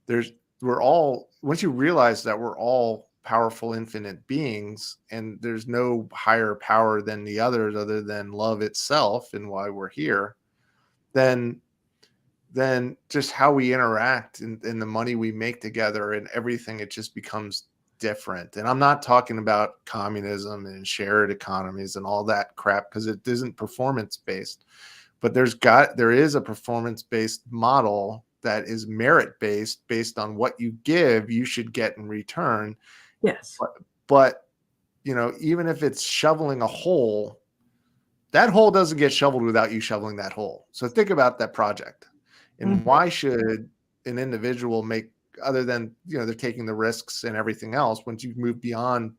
Once you realize that we're all powerful, infinite beings, and there's no higher power than the others other than love itself and why we're here, then just how we interact and the money we make together and everything, it just becomes different. And I'm not talking about communism and shared economies and all that crap, because it isn't performance based. But there is a performance based model that is merit based on what you give, you should get in return. Yes. But even if it's shoveling a hole, that hole doesn't get shoveled without you shoveling that hole. So think about that project. And why should an individual make, other than, they're taking the risks and everything else, once you move beyond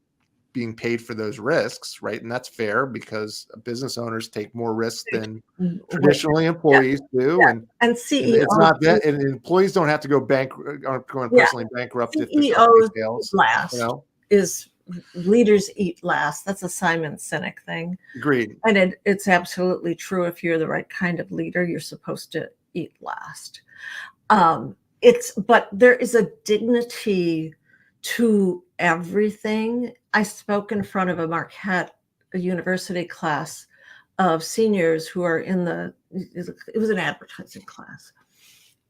being paid for those risks, right? And that's fair, because business owners take more risks than traditionally employees do. Yeah. And CEOs. It's not that, and employees don't have to go aren't going personally bankrupt if the company fails. Last is leaders eat last. That's a Simon Sinek thing. Agreed. And it's absolutely true. If you're the right kind of leader, you're supposed to eat last. But there is a dignity to everything. I spoke in front of a Marquette University class of seniors who are it was an advertising class.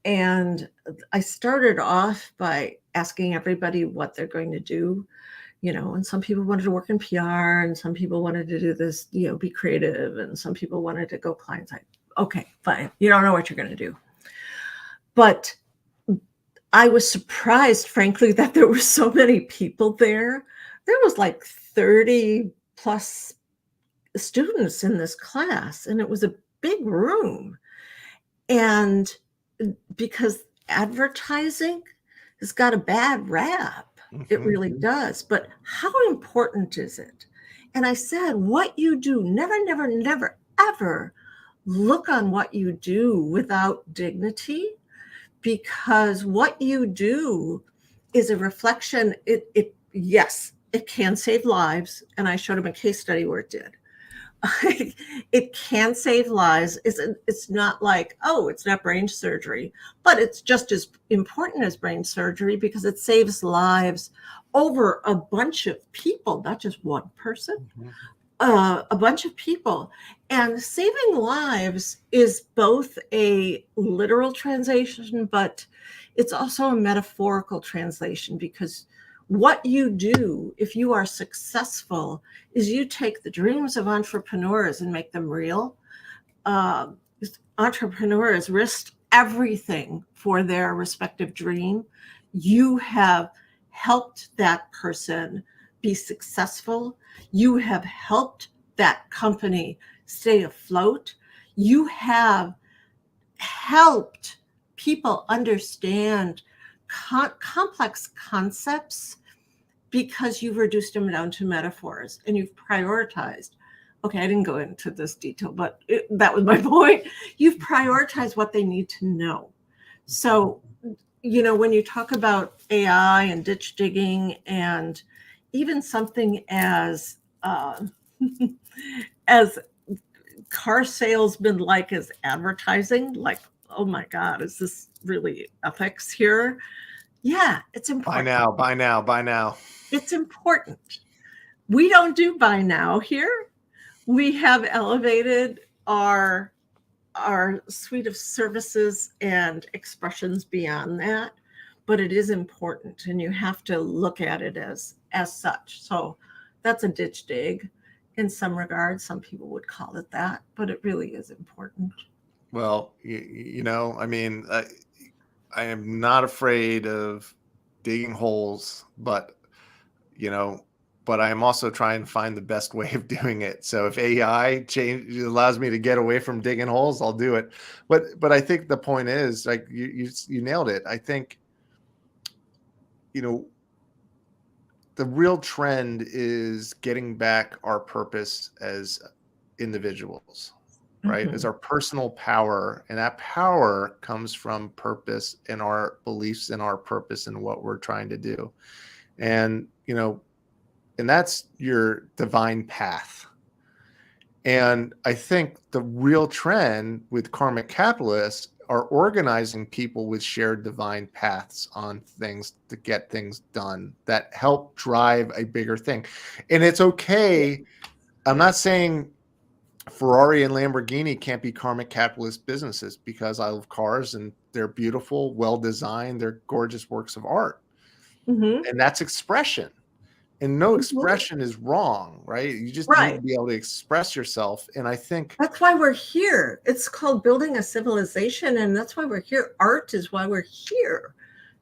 And I started off by asking everybody what they're going to do, and some people wanted to work in PR, and some people wanted to do this, be creative, and some people wanted to go client side. Okay, fine. You don't know what you're going to do. But I was surprised, frankly, that there were so many people there. There was like 30 plus students in this class, and it was a big room. And because advertising has got a bad rap, it really does. But how important is it? And I said, what you do, never, never, never, ever look on what you do without dignity, because what you do is a reflection. Yes, it can save lives. And I showed him a case study where it did. It can save lives. It's not like, oh, it's not brain surgery, but it's just as important as brain surgery because it saves lives over a bunch of people, not just one person, a bunch of people. And saving lives is both a literal translation, but it's also a metaphorical translation, because what you do if you are successful is you take the dreams of entrepreneurs and make them real. Entrepreneurs risked everything for their respective dream. You have helped that person be successful. You have helped that company stay afloat. You have helped people understand complex concepts because you've reduced them down to metaphors and you've prioritized. Okay, I didn't go into this detail, but that was my point. You've prioritized what they need to know. So, when you talk about AI and ditch digging, and even something as as car salesman like as advertising, like, oh my God, is this really ethics here? Yeah, it's important. Buy now. It's important. We don't do buy now here. We have elevated our suite of services and expressions beyond that, but it is important, and you have to look at it as such. So that's a ditch dig in some regards. Some people would call it that, but it really is important. Well, I mean, I am not afraid of digging holes, but I am also trying to find the best way of doing it. So if AI allows me to get away from digging holes, I'll do it. But I think the point is, like, you nailed it. I think, the real trend is getting back our purpose as individuals, right? As our personal power. And that power comes from purpose and our beliefs in our purpose and what we're trying to do. And, and that's your divine path. And I think the real trend with karmic capitalists are organizing people with shared divine paths on things to get things done that help drive a bigger thing. And it's okay. I'm not saying Ferrari and Lamborghini can't be karmic capitalist businesses, because I love cars and they're beautiful, well designed, they're gorgeous works of art. And that's expression. And no expression is wrong, right? You just need to be able to express yourself. And I think that's why we're here. It's called building a civilization, and that's why we're here. Art is why we're here.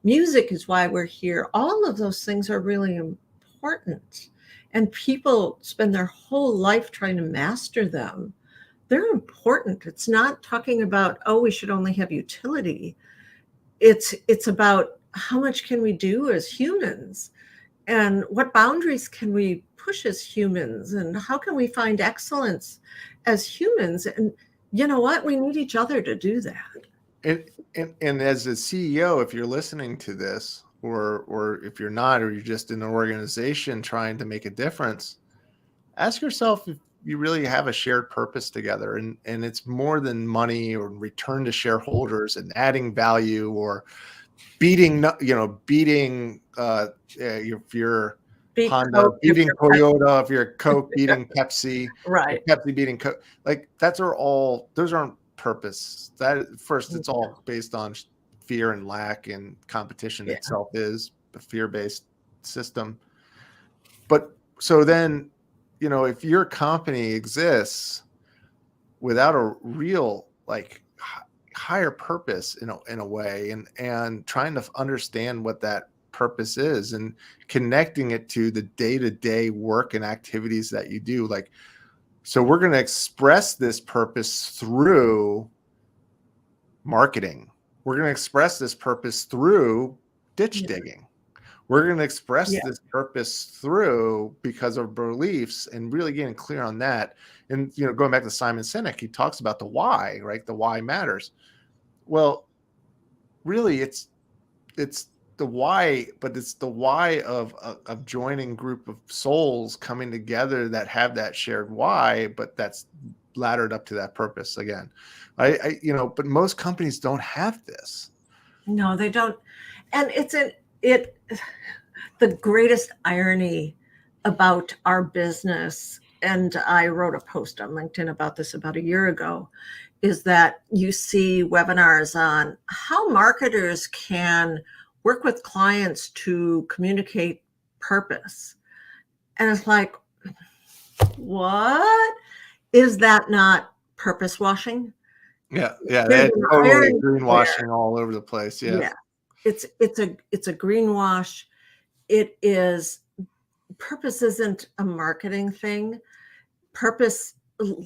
Music is why we're here. All of those things are really important. And people spend their whole life trying to master them. They're important. It's not talking about, oh, we should only have utility. It's about how much can we do as humans, and what boundaries can we push as humans, and how can we find excellence as humans? And you know what? We need each other to do that. And as a CEO, if you're listening to this, or if you're not, or you're just in an organization trying to make a difference, ask yourself if you really have a shared purpose together, and it's more than money or return to shareholders and adding value, or beating if you're Honda, Coke, beating Toyota, if you're Coke, beating Pepsi, right? Pepsi beating Coke. Like, those aren't purpose. That first, it's all based on fear and lack, and competition itself is a fear-based system. But so then, if your company exists without a real, like, higher purpose in a way, and trying to understand what that purpose is and connecting it to the day-to-day work and activities that you do, like, so we're going to express this purpose through marketing. We're going to express this purpose through ditch digging. We're going to express this purpose through because of beliefs, and really getting clear on that. And, going back to Simon Sinek, he talks about the why, right? The why matters. Well, really it's the why, but it's the why of joining group of souls coming together that have that shared why, but that's laddered up to that purpose again. But most companies don't have this. No, they don't. And the greatest irony about our business, and I wrote a post on LinkedIn about this about a year ago, is that you see webinars on how marketers can work with clients to communicate purpose. And it's like, what? Is that not purpose washing? Yeah. That's totally greenwashing all over the place. Yeah. It's a greenwash. It is, purpose isn't a marketing thing. Purpose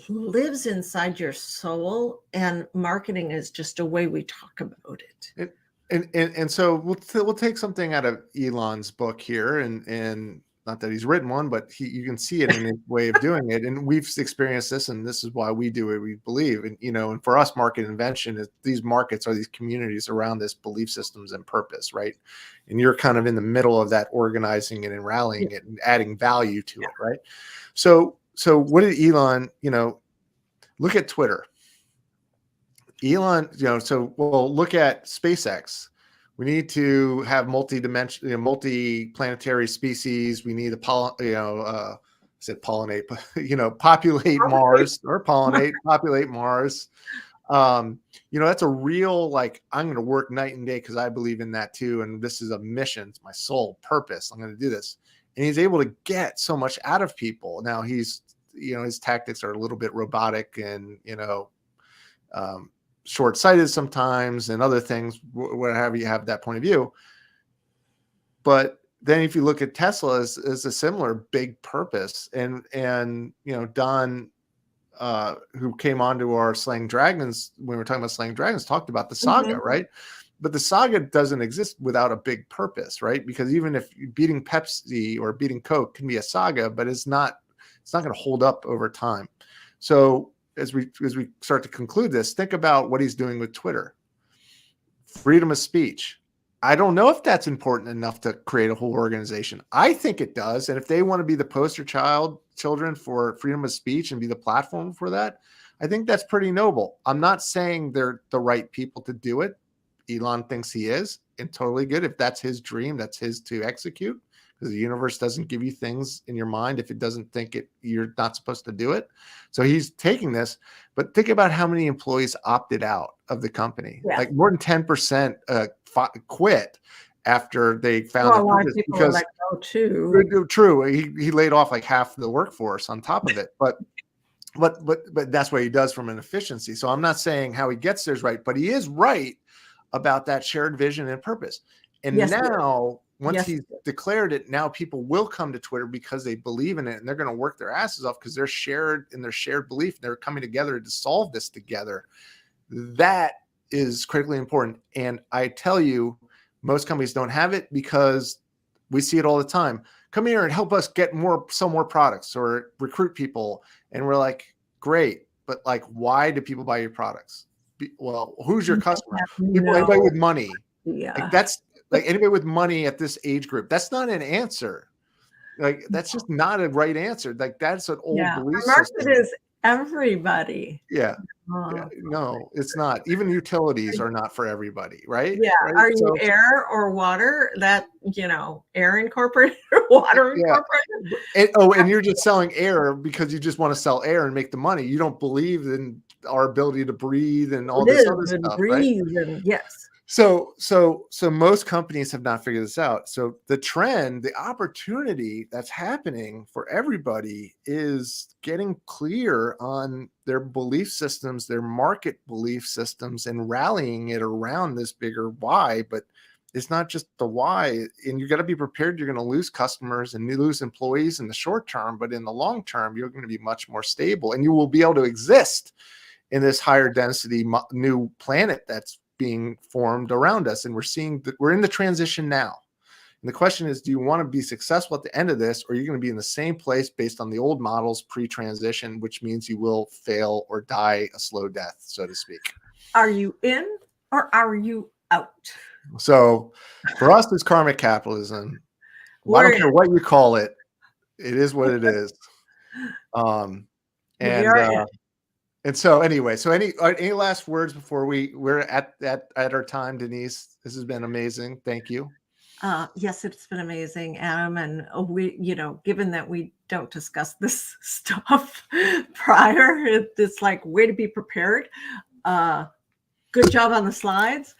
lives inside your soul, and marketing is just a way we talk about it. And so we'll take something out of Elon's book here, and not that he's written one, but you can see it in his way of doing it. And we've experienced this, and this is why we do it. We believe, and for us, market invention is these markets are these communities around this belief systems and purpose, right? And you're kind of in the middle of that, organizing it and rallying it and adding value to it, right? So what did Elon, look at Twitter. Elon, look at SpaceX. We need to have multi-planetary species. We need to pollinate, populate Mars, or populate Mars. That's a real, I'm going to work night and day because I believe in that too. And this is a mission. It's my sole purpose. I'm going to do this. And he's able to get so much out of people. Now his tactics are a little bit robotic and, short-sighted sometimes, and other things, whatever you have that point of view. But then if you look at Tesla as a similar big purpose, and Don, who came onto our Slaying Dragons, when we were talking about Slaying Dragons, talked about the saga, right? But the saga doesn't exist without a big purpose, right? Because even if beating Pepsi or beating Coke can be a saga, but it's not going to hold up over time. So as we start to conclude this, think about what he's doing with Twitter. Freedom of speech. I don't know if that's important enough to create a whole organization. I think it does. And if they want to be the poster children for freedom of speech and be the platform for that, I think that's pretty noble. I'm not saying they're the right people to do it. Elon thinks he is, and totally good. If that's his dream, that's his to execute. Because the universe doesn't give you things in your mind if it doesn't think it, you're not supposed to do it. So he's taking this, but think about how many employees opted out of the company. Yeah. Like more than 10% quit after they found a lot of people let go too. True. He laid off like half the workforce on top of it. But that's what he does from an efficiency. So I'm not saying how he gets there is right, but he is right about that shared vision and purpose. And now, once he's declared it, now people will come to Twitter because they believe in it, and they're going to work their asses off because they're shared in their shared belief. They're coming together to solve this together. That is critically important. And I tell you, most companies don't have it because we see it all the time. Come here and help us sell more products or recruit people. And we're like, great. But why do people buy your products? Well, who's your customer? Anybody with money. Yeah. That's anybody with money at this age group. That's not an answer. That's just not a right answer. That's an old belief system. The market is everybody. Yeah. No, it's not. Even utilities are not for everybody, right? Yeah. Right? Are you air or water? That, air incorporated or water incorporated? And you're just selling air because you just want to sell air and make the money. You don't believe in our ability to breathe and all this other stuff. Breathe, right? And yes. So most companies have not figured this out. So the trend, the opportunity that's happening for everybody is getting clear on their belief systems, their market belief systems, and rallying it around this bigger why. But it's not just the why. And you got to be prepared. You're going to lose customers and lose employees in the short term, but in the long term, you're going to be much more stable, and you will be able to exist in this higher density new planet that's being formed around us. And we're seeing that we're in the transition now. And the question is, do you want to be successful at the end of this, or are you going to be in the same place based on the old models pre-transition, which means you will fail or die a slow death, so to speak? Are you in or are you out? So for us, it's karmic capitalism. Well, I don't care what you call it. It is what it is. And so anyway, so any last words before we're at our time, Denise? This has been amazing. Thank you. Yes, it's been amazing, Adam. And we, given that we don't discuss this stuff prior, it's like way to be prepared. Good job on the slides.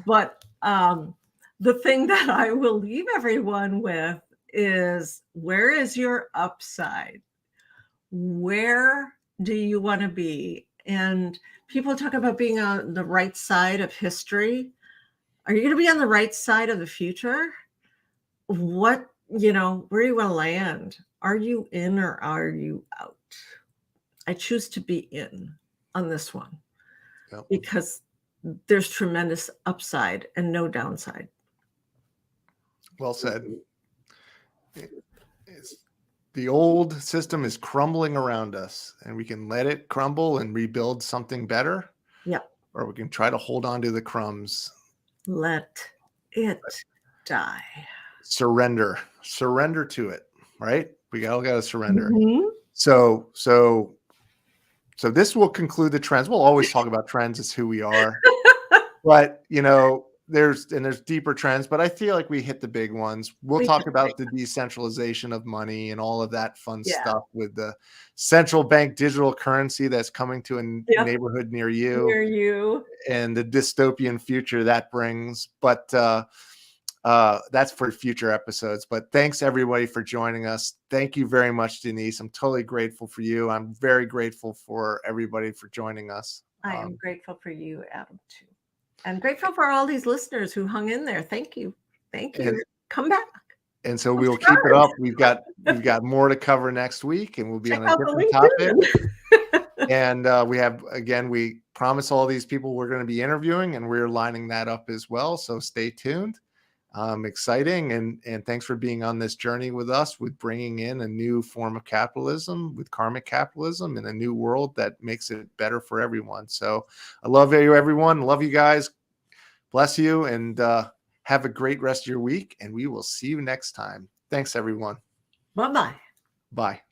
But the thing that I will leave everyone with is, where is your upside? Where do you want to be? And people talk about being on the right side of history. Are you going to be on the right side of the future? Where do you want to land? Are you in or are you out? I choose to be in on this one. Yep. Because there's tremendous upside and no downside. Well said. The old system is crumbling around us, and we can let it crumble and rebuild something better. Yeah. Or we can try to hold on to the crumbs. Let it die. Surrender to it, right? We all got to surrender. Mm-hmm. So this will conclude the trends. We'll always talk about trends as who we are, but there's deeper trends, but I feel like we hit the big ones. We'll talk about the decentralization of money and all of that fun stuff with the central bank digital currency that's coming to a neighborhood near you, and the dystopian future that brings. But that's for future episodes. But thanks everybody for joining us. Thank you very much, Denise. I'm totally grateful for you. I'm very grateful for everybody for joining us. I am grateful for you, Adam, too. I'm grateful for all these listeners who hung in there. Thank you. Come back. And so we'll keep it up. We've got more to cover next week, and we'll be on a different topic. And we promise all these people we're going to be interviewing, and we're lining that up as well. So stay tuned. Exciting. And thanks for being on this journey with us, with bringing in a new form of capitalism, with karmic capitalism, in a new world that makes it better for everyone. So I love you, everyone. Love you guys. Bless you, and have a great rest of your week. And we will see you next time. Thanks, everyone. Bye-bye. Bye.